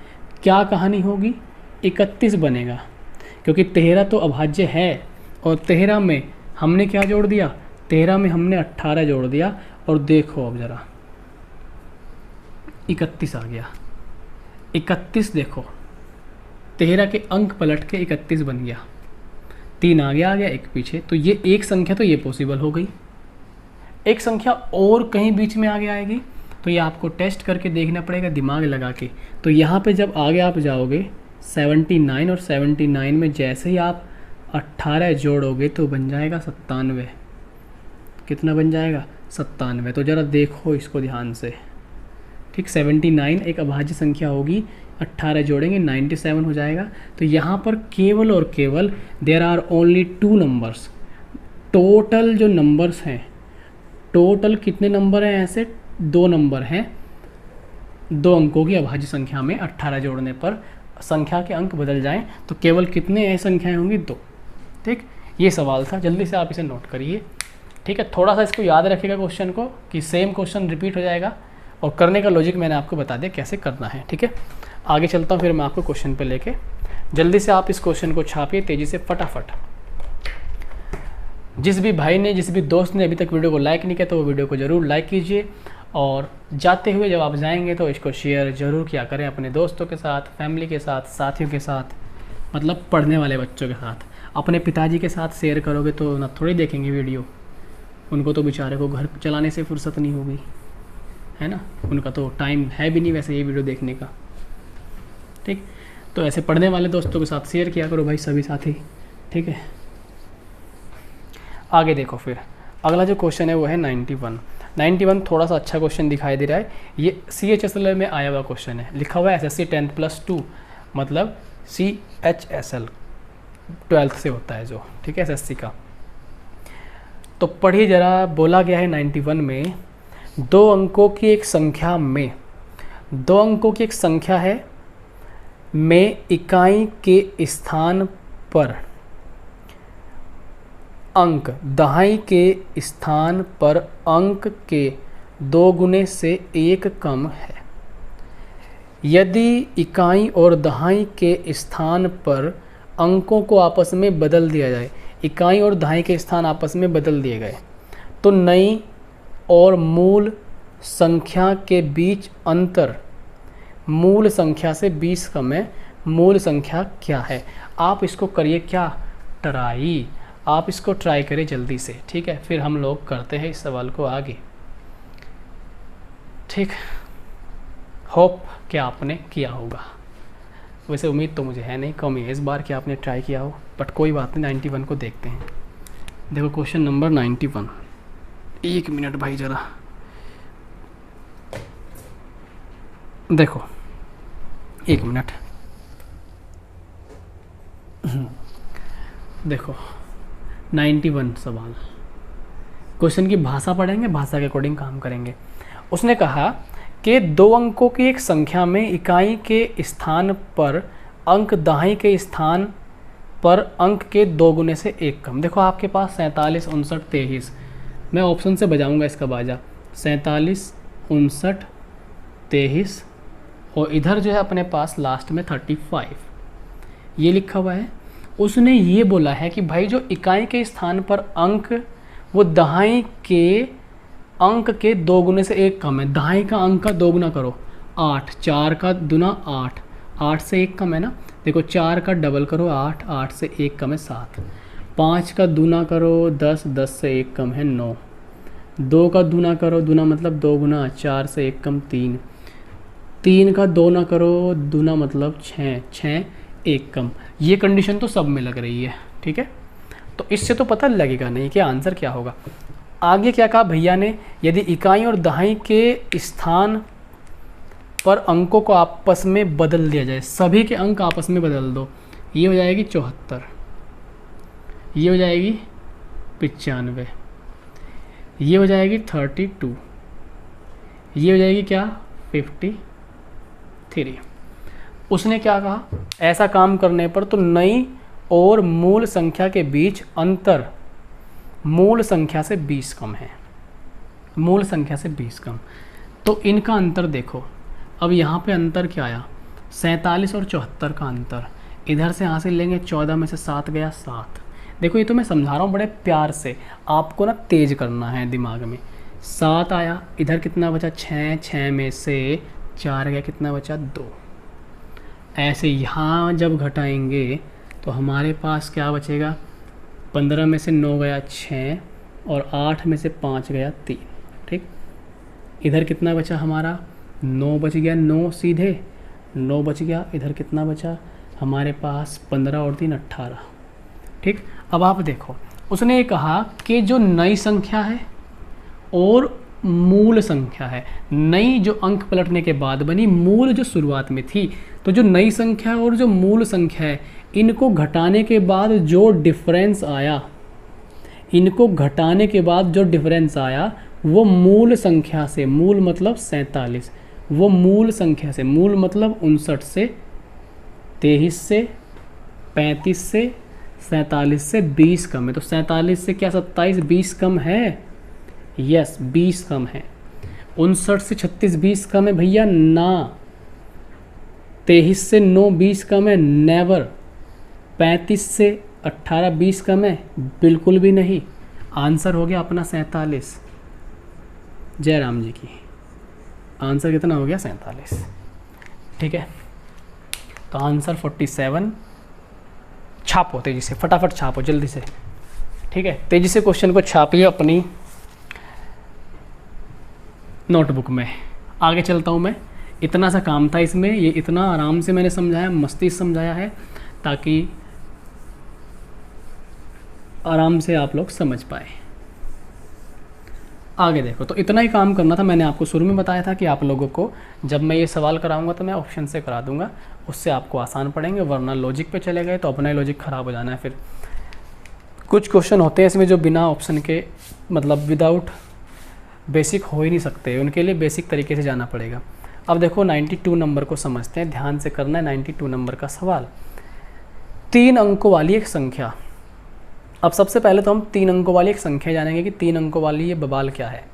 Speaker 1: क्या कहानी होगी? 31 बनेगा, क्योंकि 13 तो अभाज्य है और 13 में हमने क्या जोड़ दिया? 13 में हमने 18 जोड़ दिया और देखो अब ज़रा 31 आ गया। 31 देखो, 13 के अंक पलट के 31 बन गया, 3 आगे आ गया, 1 पीछे। तो ये एक संख्या तो ये पॉसिबल हो गई। एक संख्या और कहीं बीच में आगे आएगी तो ये आपको टेस्ट करके देखना पड़ेगा दिमाग लगा के। तो यहाँ पे जब आगे आप जाओगे 79 और 79 में जैसे ही आप 18 जोड़ोगे तो बन जाएगा 97। कितना बन जाएगा? 97। तो ज़रा देखो इसको ध्यान से। ठीक, 79 एक अभाज्य संख्या होगी, 18 जोड़ेंगे 97 हो जाएगा। तो यहाँ पर केवल और केवल there are only 2 numbers. Total जो नंबर्स हैं, टोटल कितने नंबर हैं? ऐसे 2 नंबर हैं। 2 अंकों की अभाज्य संख्या में 18 जोड़ने पर संख्या के अंक बदल जाएं तो केवल कितने ऐसी संख्याएं होंगी? 2। ठीक, ये सवाल था, जल्दी से आप इसे नोट करिए। ठीक है, थोड़ा सा इसको याद रखिएगा क्वेश्चन को कि सेम क्वेश्चन रिपीट हो जाएगा, और करने का लॉजिक मैंने आपको बता दिया कैसे करना है। ठीक है, आगे चलता हूँ फिर मैं आपको क्वेश्चन पे लेके। जल्दी से आप इस क्वेश्चन को छापिए तेज़ी से, फटाफट। जिस भी भाई ने, जिस भी दोस्त ने अभी तक वीडियो को लाइक नहीं किया तो वो वीडियो को ज़रूर लाइक कीजिए, और जाते हुए जब आप जाएंगे तो इसको शेयर ज़रूर किया करें अपने दोस्तों के साथ, फैमिली के साथ, साथियों के साथ, मतलब पढ़ने वाले बच्चों के साथ। अपने पिताजी के साथ शेयर करोगे तो ना थोड़ी देखेंगे वीडियो, उनको तो बेचारे को घर चलाने से फुर्सत नहीं होगी, है ना, उनका तो टाइम है भी नहीं वैसे ये वीडियो देखने का। ठीक, तो ऐसे पढ़ने वाले दोस्तों के साथ शेयर किया करो भाई सभी साथी। ठीक है, आगे देखो फिर अगला जो क्वेश्चन है वो है 91 थोड़ा सा अच्छा क्वेश्चन दिखाई दे रहा है। ये CHSL में आया हुआ क्वेश्चन है, लिखा हुआ है SSC 10+2, मतलब CHSL 12th से होता है जो, ठीक है, SSC का। तो पढ़िए जरा, बोला गया है 91 में 2 अंकों की एक संख्या में, 2 अंकों की एक संख्या है में इकाई के स्थान पर अंक, दहाई के स्थान पर अंक के 2 गुने से 1 कम है। यदि इकाई और दहाई के स्थान पर अंकों को आपस में बदल दिया जाए, इकाई और दहाई के स्थान आपस में बदल दिए गए, तो नई और मूल संख्या के बीच अंतर मूल संख्या से 20 कम है। मूल संख्या क्या है? आप इसको करिए क्या? ट्राई। आप इसको ट्राई करें जल्दी से, ठीक है, फिर हम लोग करते हैं इस सवाल को आगे। ठीक, होप कि आपने किया होगा, वैसे उम्मीद तो मुझे है नहीं, कम ही है इस बार कि आपने ट्राई किया हो, बट कोई बात नहीं। 91 को देखते हैं। देखो क्वेश्चन नंबर 91, 1 मिनट भाई ज़रा देखो, 1 मिनट। देखो 91 सवाल, क्वेश्चन की भाषा पढ़ेंगे, भाषा के अकॉर्डिंग काम करेंगे। उसने कहा कि 2 अंकों की एक संख्या में इकाई के स्थान पर अंक दहाई के स्थान पर अंक के 2 गुने से 1 कम। देखो आपके पास 47, 59, 23, मैं ऑप्शन से बजाऊंगा इसका बाजा, 47, 59, 23, और इधर जो है अपने पास लास्ट में 35 ये लिखा हुआ है। उसने ये बोला है कि भाई जो इकाई के स्थान पर अंक वो दहाई के अंक के 2 गुने से 1 कम है। दहाई का अंक का 2 गुना करो, 8, 4 का दुना 8, 8 से 1 कम है ना। देखो 4 का डबल करो 8, 8 से 1 कम है 7, 5 का दुना करो 10, 10 से 1 कम है 9, 2 का दूना करो, दूना मतलब 2 गुना 4 से 1 कम 3, 3 का 2 ना करो, दूना मतलब 6, 6 1 कम। ये कंडीशन तो सब में लग रही है, ठीक है। तो इससे तो पता लगेगा नहीं कि आंसर क्या होगा। आगे क्या कहा भैया ने, यदि इकाई और दहाई के स्थान पर अंकों को आपस में बदल दिया जाए, सभी के अंक आपस में बदल दो, ये हो जाएगी 74, ये हो जाएगी 95, ये हो जाएगी 32, ये हो जाएगी क्या 53। उसने क्या कहा, ऐसा काम करने पर तो नई और मूल संख्या के बीच अंतर मूल संख्या से 20 कम है, मूल संख्या से 20 कम। तो इनका अंतर देखो, अब यहाँ पे अंतर क्या आया, 47 और 74 का अंतर। इधर से यहाँ से लेंगे, 14 में से 7 गया 7। देखो ये तो मैं समझा रहा हूँ बड़े प्यार से, आपको ना तेज करना है दिमाग में। 7 आया, इधर कितना बचा 6, 6 में से 4 गया, कितना बचा 2। ऐसे यहाँ जब घटाएंगे तो हमारे पास क्या बचेगा, 15 में से 9 गया 6 और 8 में से 5 गया 3, ठीक। इधर कितना बचा हमारा 9 बच गया, 9 सीधे 9 बच गया। इधर कितना बचा हमारे पास 15 और 3 18, ठीक। अब आप देखो, उसने ये कहा कि जो नई संख्या है और मूल संख्या है, नई जो अंक पलटने के बाद बनी, मूल जो शुरुआत में थी, तो जो नई संख्या और जो मूल संख्या है, इनको घटाने के बाद जो डिफरेंस आया, इनको घटाने के बाद जो डिफरेंस आया वो मूल संख्या से, मूल मतलब 47, वो मूल संख्या से, मूल मतलब 59 से, 23 से, 35 से, 47 से 20 कम है। तो 47 से क्या 27 20 कम है, यस 20 कम है। 59 से 36 20 कम है भैया ना। 23 से 9 20 कम है, नेवर। 35 से 18 20 कम है, बिल्कुल भी नहीं। आंसर हो गया अपना 47। जय राम जी की। आंसर कितना हो गया 47, ठीक है। तो आंसर 47। छापो तेजी से, फटाफट छापो जल्दी से, ठीक है। तेजी से क्वेश्चन को छापिए अपनी नोटबुक में। आगे चलता हूँ मैं। इतना सा काम था इसमें, ये इतना आराम से मैंने समझाया, मस्ती से समझाया है ताकि आराम से आप लोग समझ पाए। आगे देखो, तो इतना ही काम करना था। मैंने आपको शुरू में बताया था कि आप लोगों को जब मैं ये सवाल कराऊंगा तो मैं ऑप्शन से करा दूंगा, उससे आपको आसान पड़ेंगे, वरना लॉजिक पे चले गए तो अपना ही लॉजिक ख़राब हो जाना है। फिर कुछ क्वेश्चन होते हैं इसमें जो बिना ऑप्शन के, मतलब विदाउट बेसिक हो ही नहीं सकते, उनके लिए बेसिक तरीके से जाना पड़ेगा। अब देखो 92 नंबर को समझते हैं, ध्यान से करना है 92 नंबर का सवाल। 3 अंकों वाली एक संख्या। अब सबसे पहले तो हम 3 अंकों वाली एक संख्या जानेंगे कि 3 अंकों वाली ये बवाल क्या है।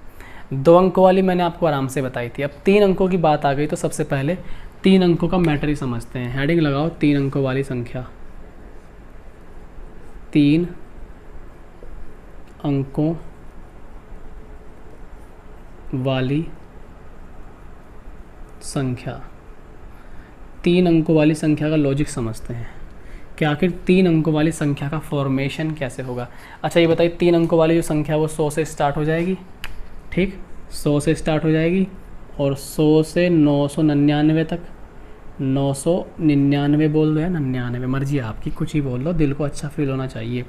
Speaker 1: 2 अंकों वाली मैंने आपको आराम से बताई थी। अब 3 अंकों की बात आ गई तो सबसे पहले 3 अंकों का मैटर ही समझते हैं। हेडिंग लगाओ 3 अंकों वाली संख्या। 3 अंकों वाली संख्या। 3 अंकों वाली संख्या का लॉजिक समझते हैं कि आखिर 3 अंकों वाली संख्या का फॉर्मेशन कैसे होगा। अच्छा ये बताइए, 3 अंकों वाली जो संख्या वो 100 से स्टार्ट हो जाएगी, ठीक, 100 से स्टार्ट हो जाएगी और 100 से 999 तक, 999 बोल दो या 99, मर्जी है आपकी, कुछ ही बोल दो, दिल को अच्छा फील होना चाहिए।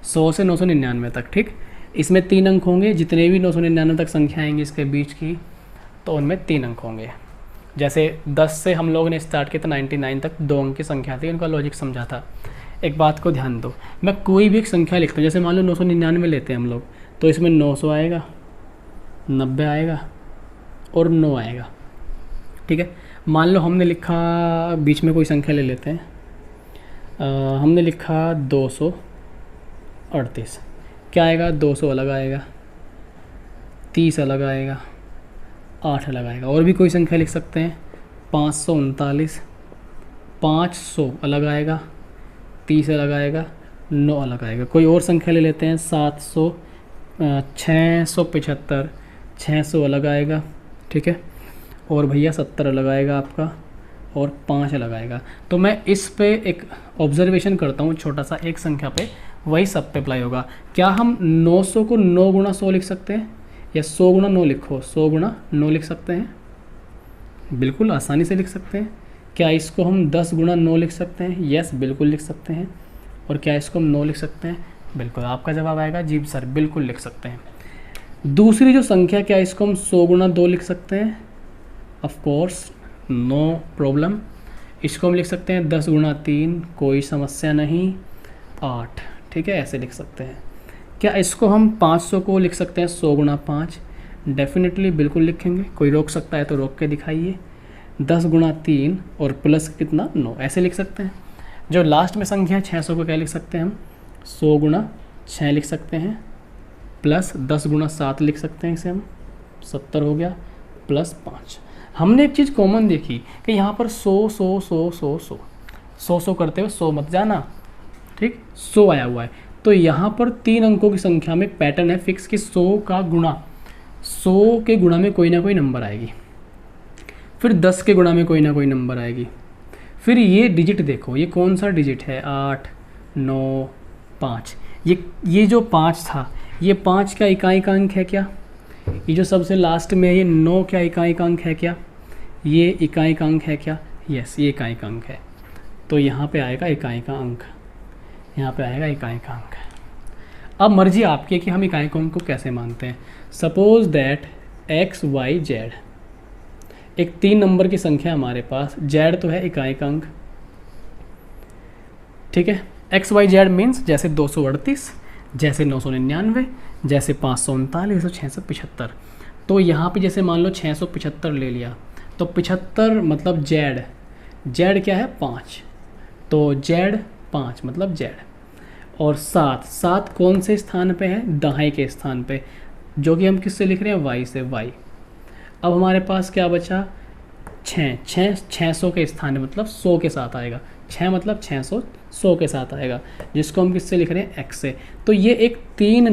Speaker 1: 100 से 999 तक, ठीक। इसमें 3 अंक होंगे, जितने भी 999 तक संख्या आएंगी इसके बीच की, तो उनमें 3 अंक होंगे। जैसे 10 से हम लोगों ने स्टार्ट किया था 99 तक 2 अंक की संख्या थी, उनका लॉजिक समझा था। एक बात को ध्यान दो, मैं कोई भी एक संख्या लिखता हूँ, जैसे मान लो 999 लेते हैं हम लोग, तो इसमें 900 आएगा, 90 आएगा और 9 आएगा, ठीक है। मान लो हमने लिखा, बीच में कोई संख्या ले लेते हैं, हमने लिखा 238, क्या आएगा 200 अलग आएगा, 30 अलग आएगा, 8 अलग आएगा। और भी कोई संख्या लिख सकते हैं, 539, 500 अलग आएगा, 30 अलग आएगा, 9 अलग आएगा। कोई और संख्या ले लेते हैं, 700, 675, 600 अलग आएगा, ठीक है। और भैया 70 अलग आएगा आपका और 5 अलग आएगा। तो मैं इस पे एक ऑब्जर्वेशन करता हूँ छोटा सा, एक संख्या पे, वही सब पे अप्लाई होगा। क्या हम 900 को 9 गुणा 100 लिख सकते हैं? या 100 गुणा 9 लिखो, 100 गुणा 9 लिख सकते हैं, बिल्कुल आसानी से लिख सकते हैं। क्या इसको हम 10 गुणा 9 लिख सकते हैं? यस, बिल्कुल लिख सकते हैं। और क्या इसको हम 9 लिख सकते हैं? बिल्कुल। आपका जवाब आएगा जी सर, बिल्कुल लिख सकते हैं। दूसरी जो संख्या, क्या इसको हम 100 गुणा 2 लिख सकते हैं? Of course, no problem. इसको हम लिख सकते हैं 10 गुणा 3, कोई समस्या नहीं, 8। ठीक है, ऐसे लिख सकते हैं। क्या इसको हम 500 को लिख सकते हैं 100 गुणा 5? डेफिनेटली बिल्कुल लिखेंगे, कोई रोक सकता है तो रोक के दिखाइए। 10 गुणा 3 और प्लस कितना 9, ऐसे लिख सकते हैं। जो लास्ट में संख्या है 600 को क्या लिख सकते हैं हम? 100 गुणा 6 लिख सकते हैं, प्लस 10 गुणा 7 लिख सकते हैं, इसे हम 70 हो गया, प्लस 5। हमने एक चीज़ कॉमन देखी कि यहाँ पर 100 करते हुए 100 मत जाना, ठीक, 100 आया हुआ है। तो यहाँ पर 3 अंकों की संख्या में पैटर्न है फिक्स कि 100 का गुणा, 100 के गुणा में कोई ना कोई नंबर आएगी, फिर 10 के गुणा में कोई ना कोई नंबर आएगी, फिर ये डिजिट देखो, ये कौन सा डिजिट है? 8, 9, 5। ये जो 5 था, ये 5 का इकाई का अंक है क्या? ये जो सबसे लास्ट में है ये 9 क्या इकाई का अंक है क्या? ये इकाई का अंक है क्या? यस, ये इकाई का अंक है। तो यहाँ पे आएगा इकाई का अंक, यहाँ पे आएगा इकाई का अंक। अब मर्जी आपकी है कि हम इकाई का अंक को कैसे मानते हैं। Suppose that x y z एक 3 नंबर की संख्या हमारे पास, जेड तो है इकाई का अंक, ठीक है। एक्स वाई जेड मीन्स जैसे 238, जैसे 999, जैसे 539, जैसे 675। तो यहाँ पे जैसे मान लो 675 ले लिया, तो 75 मतलब जेड, जेड क्या है? 5, तो जेड 5 मतलब जेड। और 7 कौन से स्थान पे है? दाएं के स्थान पे, जो कि हम किससे लिख रहे हैं? वाई से, वाई। अब हमारे पास क्या बचा? 600 के स्थान मतलब 100 के साथ आएगा, 6 मतलब 600, 100 के साथ आएगा, जिसको हम किससे लिख रहे हैं? एक्स से। तो ये एक 3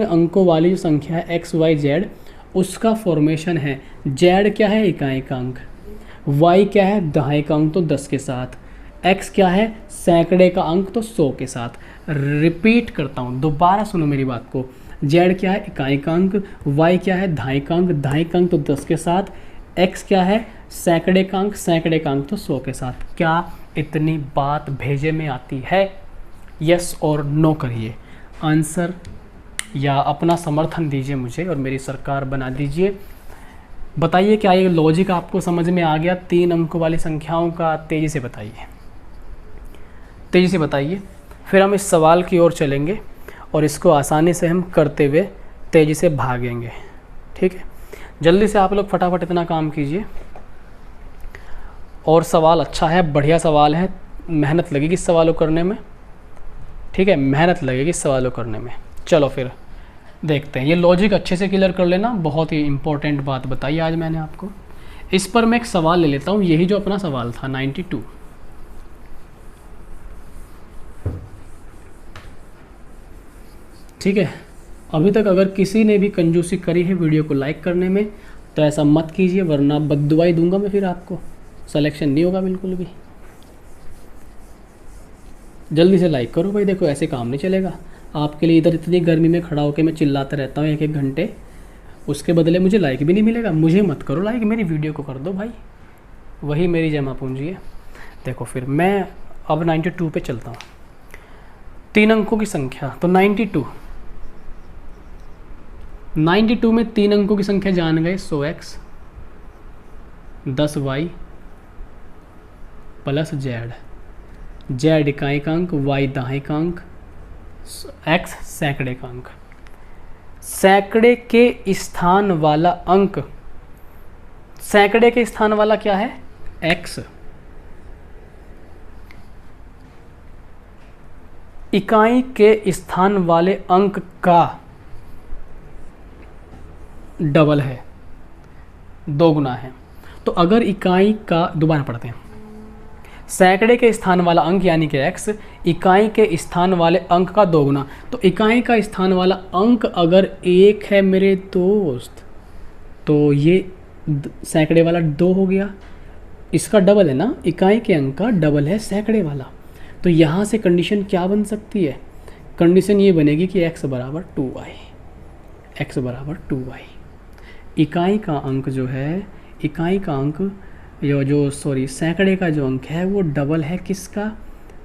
Speaker 1: अंकों वाली जो संख्या है एक्स वाई जेड, उसका फॉर्मेशन है। जेड क्या है? इकाई का अंक। वाई क्या है? दहाई का अंक, तो 10 के साथ। एक्स क्या है? सैकड़े का अंक, तो 100 के साथ। रिपीट करता हूँ, दोबारा सुनो मेरी बात को। जेड क्या है? इकाई का अंक। वाई क्या है? दहाई का अंक, दहाई का अंक तो 10 के साथ। एक्स क्या है? सैकड़े का अंक, सैकड़े का अंक तो 100 के साथ। क्या इतनी बात भेजे में आती है? यस और नो करिए आंसर, या अपना समर्थन दीजिए मुझे और मेरी सरकार बना दीजिए। बताइए क्या ये लॉजिक आपको समझ में आ गया 3 अंकों वाली संख्याओं का? तेज़ी से बताइए, तेज़ी से बताइए। फिर हम इस सवाल की ओर चलेंगे और इसको आसानी से हम करते हुए तेज़ी से भागेंगे, ठीक है। जल्दी से आप लोग फटाफट इतना काम कीजिए। और सवाल अच्छा है, बढ़िया सवाल है, मेहनत लगेगी इस सवालों करने में, ठीक है, मेहनत लगेगी इस सवालों करने में। चलो फिर देखते हैं, ये लॉजिक अच्छे से क्लियर कर लेना। बहुत ही इंपॉर्टेंट बात बताई आज मैंने आपको। इस पर मैं एक सवाल ले लेता हूँ, यही जो अपना सवाल था 92। ठीक है, अभी तक अगर किसी ने भी कंजूसी करी है वीडियो को लाइक करने में, तो ऐसा मत कीजिए, वरना बद्दुआई दूंगा मैं, फिर आपको सिलेक्शन नहीं होगा बिल्कुल भी। जल्दी से लाइक करो भाई, देखो ऐसे काम नहीं चलेगा। आपके लिए इधर इतनी गर्मी में खड़ा होकर मैं चिल्लाता रहता हूँ 1-1 घंटे, उसके बदले मुझे लाइक भी नहीं मिलेगा। मुझे मत करो लाइक, मेरी वीडियो को कर दो भाई, वही मेरी जमा पूंजी है। देखो फिर मैं अब 92 पे चलता हूँ। 3 अंकों की संख्या, तो 92 में 3 अंकों की संख्या जान गए। 100x 10y plus Z, Z इकाई का अंक, वाई दहाई का अंक, एक्स सैकड़े का अंक। सैकड़े के स्थान वाला अंक, सैकड़े के स्थान वाला क्या है? एक्स। इकाई के स्थान वाले अंक का डबल है, 2 गुना है। तो अगर इकाई का, दोबारा पढ़ते हैं, सैकड़े के स्थान वाला अंक यानी कि x, इकाई के स्थान वाले अंक का 2 गुना। तो इकाई का स्थान वाला अंक अगर 1 है मेरे दोस्त, तो ये सैकड़े वाला 2 हो गया। इसका डबल है ना, इकाई के अंक का डबल है सैकड़े वाला। तो यहाँ से कंडीशन क्या बन सकती है? कंडीशन ये बनेगी कि x बराबर 2y, x बराबर 2y। इकाई का अंक जो है, इकाई का अंक जो सॉरी सैकड़े का जो अंक है वो डबल है किसका,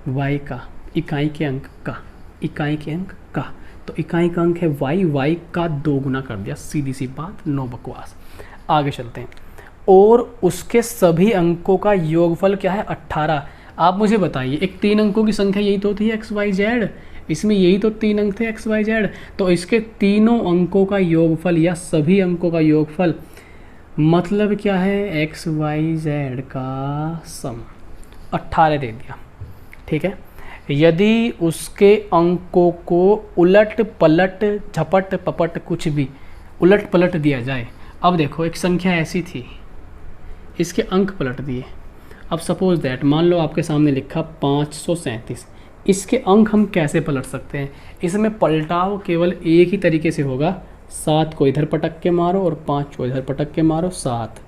Speaker 1: y का, इकाई के अंक का, इकाई के अंक का। तो इकाई का अंक है y का 2 गुना कर दिया, सीधी सी बात, नो बकवास। आगे चलते हैं। और उसके सभी अंकों का योगफल क्या है, 18। आप मुझे बताइए, एक 3 अंकों की संख्या यही तो होती है x y z, इसमें यही तो 3 अंक थे x y z, तो इसके तीनों अंकों का योगफल या सभी अंकों का योगफल मतलब क्या है, x y z का सम 18 दे दिया, ठीक है। यदि उसके अंकों को उलट पलट झपट पपट कुछ भी उलट पलट दिया जाए, अब देखो एक संख्या ऐसी थी, इसके अंक पलट दिए। अब सपोज दैट मान लो आपके सामने लिखा 537, इसके अंक हम कैसे पलट सकते हैं, इसमें पलटाव केवल एक ही तरीके से होगा, 7 को इधर पटक के मारो और 5 को इधर पटक के मारो, 7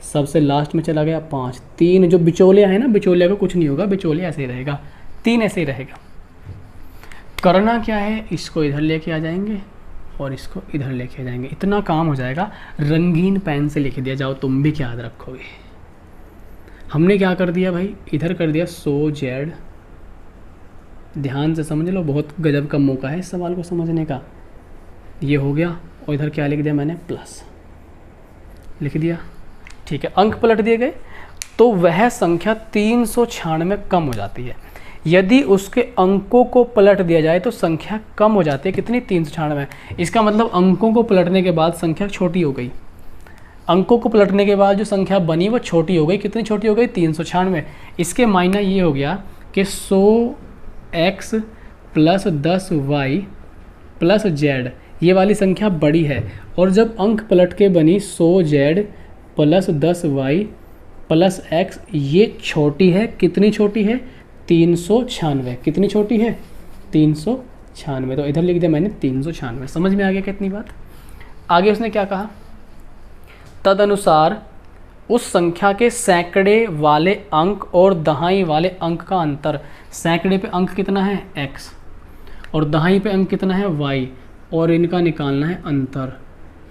Speaker 1: सबसे लास्ट में चला गया 5, 3 जो बिचौलिया है ना, बिचौलिया को कुछ नहीं होगा, बिचौलिया ऐसे ही रहेगा, 3 ऐसे ही रहेगा। करना क्या है, इसको इधर लेके आ जाएंगे और इसको इधर लेके आ जाएंगे, इतना काम हो जाएगा। रंगीन पेन से लिख दिया, जाओ तुम भी क्या याद रखोगे। हमने क्या कर दिया भाई, इधर कर दिया 100 z, ध्यान से समझ लो, बहुत गजब का मौका है इस सवाल को समझने का। ये हो गया और इधर क्या लिख दिया मैंने, प्लस लिख दिया, ठीक है। अंक पलट दिए गए तो वह संख्या 396 कम हो जाती है। यदि उसके अंकों को पलट दिया जाए तो संख्या कम हो जाती है, कितनी, 396। इसका मतलब अंकों को पलटने के बाद संख्या छोटी हो गई, अंकों को पलटने के बाद जो संख्या बनी वो छोटी हो गई, कितनी छोटी हो गई, 396। इसके मायना ये हो गया कि 100x plus 10y plus z, ये वाली संख्या बड़ी है, और जब अंक पलट के बनी 100z plus 10y plus x, ये छोटी है, कितनी छोटी है, 396। कितनी छोटी है, 396। तो इधर लिख दिया मैंने 396। समझ में आ गया कितनी बात। आगे उसने क्या कहा, तदनुसार उस संख्या के सैकड़े वाले अंक और दहाई वाले अंक का अंतर, सैकड़े पे अंक कितना है x और दहाई पे अंक कितना है y, और इनका निकालना है अंतर,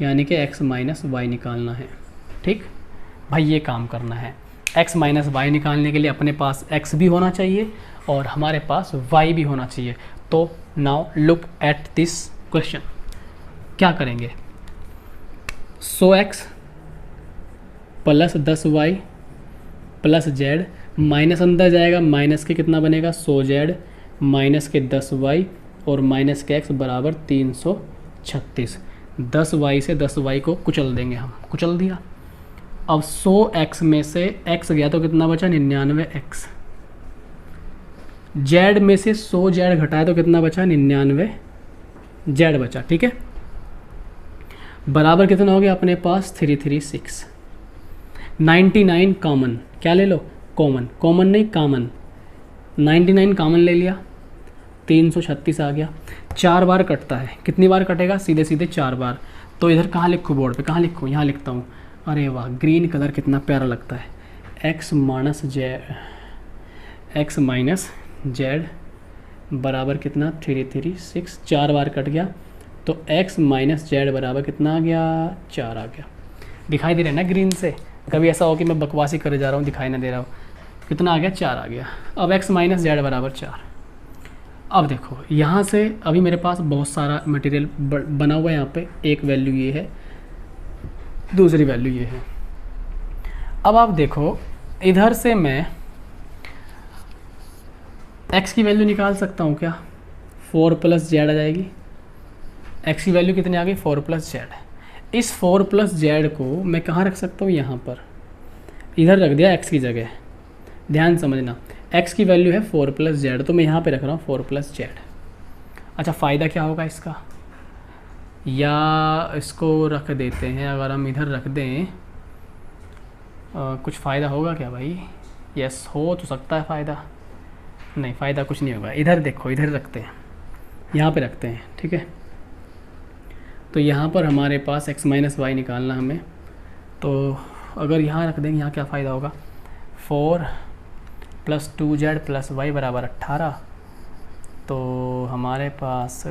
Speaker 1: यानी कि x माइनस वाई निकालना है। ठीक भाई, ये काम करना है। x माइनस वाई निकालने के लिए अपने पास x भी होना चाहिए और हमारे पास y भी होना चाहिए। तो now look at this question, क्या करेंगे, 100x plus 10y plus z, minus अंदर जाएगा, माइनस के कितना बनेगा 100z माइनस के 10y और माइनस के x बराबर 336। 10y से 10y को कुचल देंगे हम, कुचल दिया। अब 100x में से x गया तो कितना बचा, 99x। z में से 100z घटाया तो कितना बचा, 99z बचा। ठीक है, बराबर कितना हो गया अपने पास 336। 99 कॉमन, क्या ले लो, कॉमन, कॉमन नहीं कॉमन, 99 कॉमन ले लिया, 336 आ गया। 4 बार कटता है, कितनी बार कटेगा, सीधे सीधे 4 बार। तो इधर कहाँ लिखूँ, बोर्ड पे कहाँ लिखूँ, यहाँ लिखता हूँ। अरे वाह, ग्रीन कलर कितना प्यारा लगता है। x माइनस जेड बराबर कितना 336, 4 बार कट गया तो x माइनस जेड बराबर कितना आ गया, 4 आ गया। दिखाई दे रहा है ना ग्रीन से, कभी ऐसा हो कि मैं बकवासी करे जा रहा हूँ दिखाई ना दे रहा हूँ। कितना आ गया, 4 आ गया। अब x माइनस जेड बराबर 4। अब देखो यहाँ से अभी मेरे पास बहुत सारा मटेरियल बना हुआ है। यहाँ पे एक वैल्यू ये है, दूसरी वैल्यू ये है। अब आप देखो इधर से मैं x की वैल्यू निकाल सकता हूँ क्या, 4 प्लस जेड आ जाएगी। x की वैल्यू कितनी आ गई, 4 प्लस जेड। इस 4 प्लस जेड को मैं कहाँ रख सकता हूँ, यहाँ पर, इधर रख दिया x की जगह। ध्यान समझना, x की वैल्यू है 4 प्लस जेड, तो मैं यहाँ पे रख रहा हूँ 4 प्लस जेड। अच्छा, फ़ायदा क्या होगा इसका, या इसको रख देते हैं, अगर हम इधर रख दें कुछ फ़ायदा होगा क्या भाई, यस हो तो सकता है फ़ायदा, नहीं फ़ायदा कुछ नहीं होगा। इधर देखो, इधर रखते हैं, यहाँ पे रखते हैं। ठीक है, तो यहाँ पर हमारे पास x माइनस वाई निकालना हमें, तो अगर यहाँ रख देंगे, यहाँ क्या फ़ायदा होगा, 4 प्लस 2z प्लस वाई बराबर 18। तो हमारे पास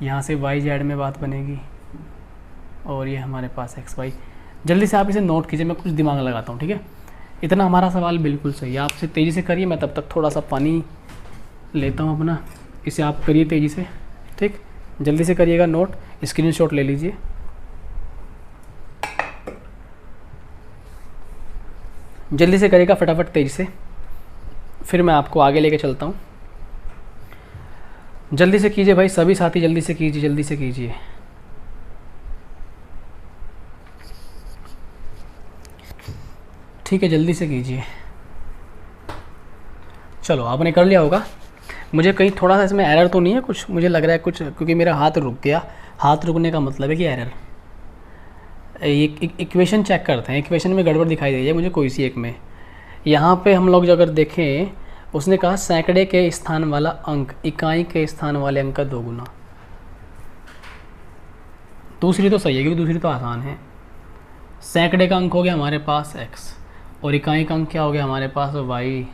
Speaker 1: यहाँ से वाई जेड में बात बनेगी और ये हमारे पास एक्स वाई। जल्दी से आप इसे नोट कीजिए, मैं कुछ दिमाग लगाता हूँ, ठीक है। इतना हमारा सवाल बिल्कुल सही है, आपसे तेज़ी से करिए, मैं तब तक थोड़ा सा पानी लेता हूँ अपना। इसे आप करिए तेज़ी से, ठीक, जल्दी से करिएगा नोट, स्क्रीनशॉट ले लीजिए। जल्दी से करिएगा फटाफट तेज़ी से, फिर मैं आपको आगे लेके चलता हूँ। जल्दी से कीजिए भाई, सभी साथी जल्दी से कीजिए, जल्दी से कीजिए। ठीक है, जल्दी से कीजिए। चलो आपने कर लिया होगा। मुझे कहीं थोड़ा सा इसमें एरर तो नहीं है कुछ, मुझे लग रहा है कुछ, क्योंकि मेरा हाथ रुक गया। हाथ रुकने का मतलब है कि एरर। इक्वेशन चेक करते हैं, इक्वेशन में गड़बड़ दिखाई दे रही है मुझे कोई सी एक में। यहाँ पे हम लोग अगर देखें, उसने कहा सैकड़े के स्थान वाला अंक इकाई के स्थान वाले अंक का 2 गुना। दूसरी तो सही है क्योंकि दूसरी तो आसान है। सैकड़े का अंक हो गया हमारे पास x और इकाई का अंक क्या हो गया हमारे पास y,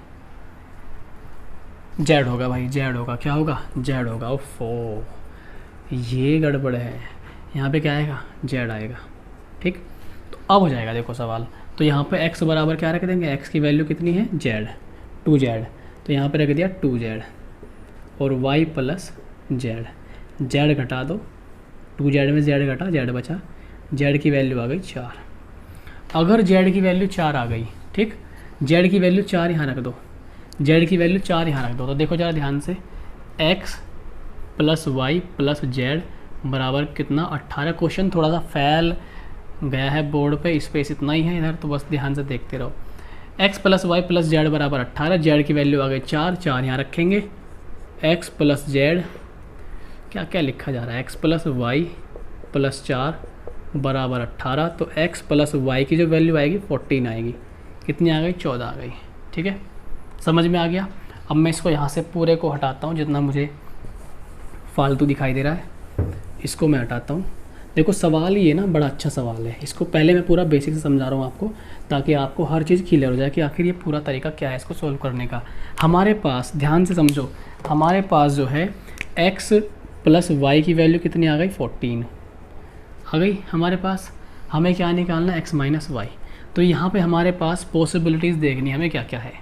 Speaker 1: जेड होगा भाई, जेड होगा, क्या होगा, जेड होगा। ओफो, ये गड़बड़ है, यहाँ पे क्या आएगा, जेड आएगा, ठीक। तो अब हो जाएगा देखो सवाल। तो यहाँ पे x बराबर क्या रख देंगे, x की वैल्यू कितनी है, जेड, 2z, तो यहाँ पे रख दिया 2z और y प्लस जेड, जेड घटा दो, 2z में z घटा, z बचा, z की वैल्यू आ गई 4। अगर z की वैल्यू 4 आ गई, ठीक, z की वैल्यू 4 यहाँ रख दो, z की वैल्यू 4 यहाँ रख दो, तो देखो ज़रा ध्यान से, x plus y plus z बराबर कितना, 18। क्वेश्चन थोड़ा सा फैल गया है बोर्ड पे, स्पेस इतना ही है इधर, तो बस ध्यान से देखते रहो। x plus y plus z बराबर 18, जेड की वैल्यू आ गई 4, 4 यहाँ रखेंगे, x प्लस जेड, क्या क्या लिखा जा रहा है, x प्लस वाई प्लस 4 बराबर 18, तो x प्लस वाई की जो वैल्यू आएगी 14 आएगी, कितनी आ गई, 14 आ गई, ठीक है, समझ में आ गया। अब मैं इसको यहाँ से पूरे को हटाता हूँ, जितना मुझे फालतू दिखाई दे रहा है इसको मैं हटाता हूँ। देखो सवाल ये ना बड़ा अच्छा सवाल है, इसको पहले मैं पूरा बेसिक से समझा रहा हूँ आपको, ताकि आपको हर चीज़ क्लियर हो जाए कि आखिर ये पूरा तरीका क्या है इसको सोल्व करने का। हमारे पास, ध्यान से समझो, हमारे पास जो है x प्लस वाई की वैल्यू कितनी आ गई, 14 आ गई हमारे पास। हमें क्या निकालना है, x माइनस वाई। तो यहाँ पे हमारे पास पॉसिबिलिटीज़ देखनी है, हमें क्या क्या है,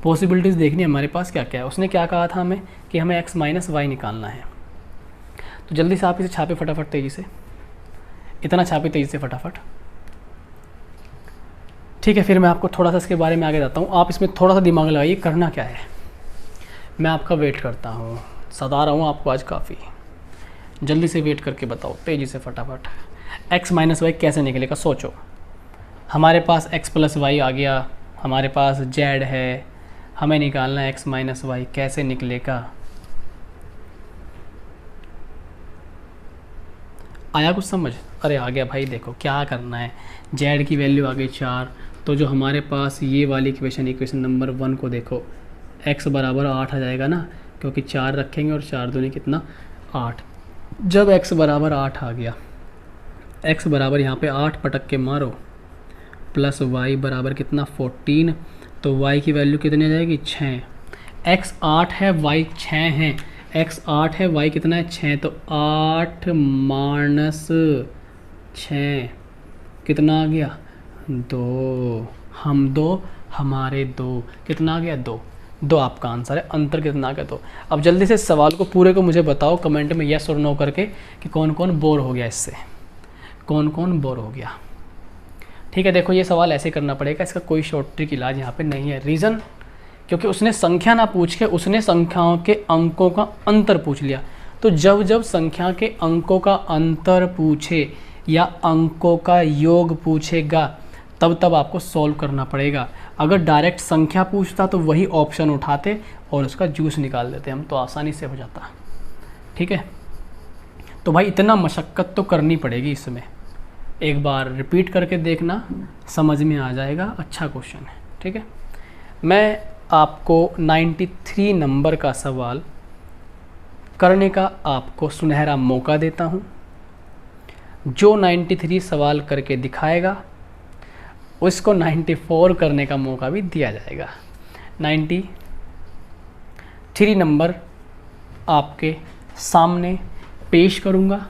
Speaker 1: पॉसिबिलिटीज़ देखनी है हमारे पास क्या क्या है। उसने क्या कहा था हमें कि हमें x माइनस वाई निकालना है। तो जल्दी से आप इसे छापे फटाफट तेज़ी से, इतना छापे तेज़ी से फटाफट, ठीक है। फिर मैं आपको थोड़ा सा इसके बारे में आगे जाता हूँ, आप इसमें थोड़ा सा दिमाग लगाइए करना क्या है। मैं आपका वेट करता हूँ, सदा रहा हूँ आपको आज काफ़ी, जल्दी से वेट करके बताओ तेज़ी से फटाफट। x माइनस वाई कैसे निकलेगा, सोचो। हमारे पास x प्लस वाई आ गया, हमारे पास z है, हमें निकालना है x माइनस वाई, कैसे निकलेगा, आया कुछ समझ? अरे आ गया भाई, देखो क्या करना है, z की वैल्यू आ गई 4, तो जो हमारे पास ये वाली इक्वेशन नंबर 1 को देखो, x बराबर 8 आ जाएगा ना, क्योंकि 4 रखेंगे और 4 दूनी कितना, 8। जब x बराबर 8 आ गया, x बराबर यहाँ पे 8 पटक के मारो, प्लस y बराबर कितना, 14, तो y की वैल्यू कितनी आ जाएगी, 6। x 8 है, y 6 है, x 8 है, y कितना है, 6, तो 8 माइनस 6 कितना आ गया, 2। हम 2, हमारे 2, कितना आ गया, 2। 2 आपका आंसर है, अंतर कितना आ गया, 2। अब जल्दी से सवाल को पूरे को मुझे बताओ कमेंट में यस और नो करके कि कौन कौन बोर हो गया इससे, कौन कौन बोर हो गया, ठीक है। देखो ये सवाल ऐसे करना पड़ेगा, इसका कोई शॉर्ट ट्रिक इलाज यहाँ पे नहीं है। रीज़न, क्योंकि उसने संख्या ना पूछ के उसने संख्याओं के अंकों का अंतर पूछ लिया। तो जब जब संख्या के अंकों का अंतर पूछे या अंकों का योग पूछेगा, तब तब आपको सॉल्व करना पड़ेगा। अगर डायरेक्ट संख्या पूछता तो वही ऑप्शन उठाते और उसका जूस निकाल देते हम, तो आसानी से हो जाता, ठीक है। तो भाई इतना मशक्क़त तो करनी पड़ेगी इसमें, एक बार रिपीट करके देखना, समझ में आ जाएगा। अच्छा क्वेश्चन है, ठीक है। मैं आपको 93 नंबर का सवाल करने का आपको सुनहरा मौका देता हूं। जो 93 सवाल करके दिखाएगा उसको 94 करने का मौका भी दिया जाएगा। 93 नंबर आपके सामने पेश करूँगा,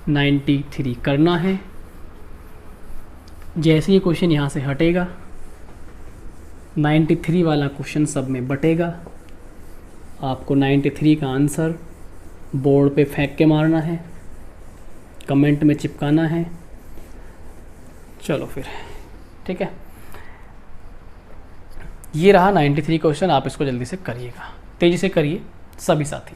Speaker 1: 93 करना है। जैसे ये क्वेश्चन यहाँ से हटेगा 93 वाला क्वेश्चन सब में बटेगा। आपको 93 का आंसर बोर्ड पे फेंक के मारना है, कमेंट में चिपकाना है। चलो फिर ठीक है, ये रहा 93 क्वेश्चन। आप इसको जल्दी से करिएगा, तेज़ी से करिए सभी साथी।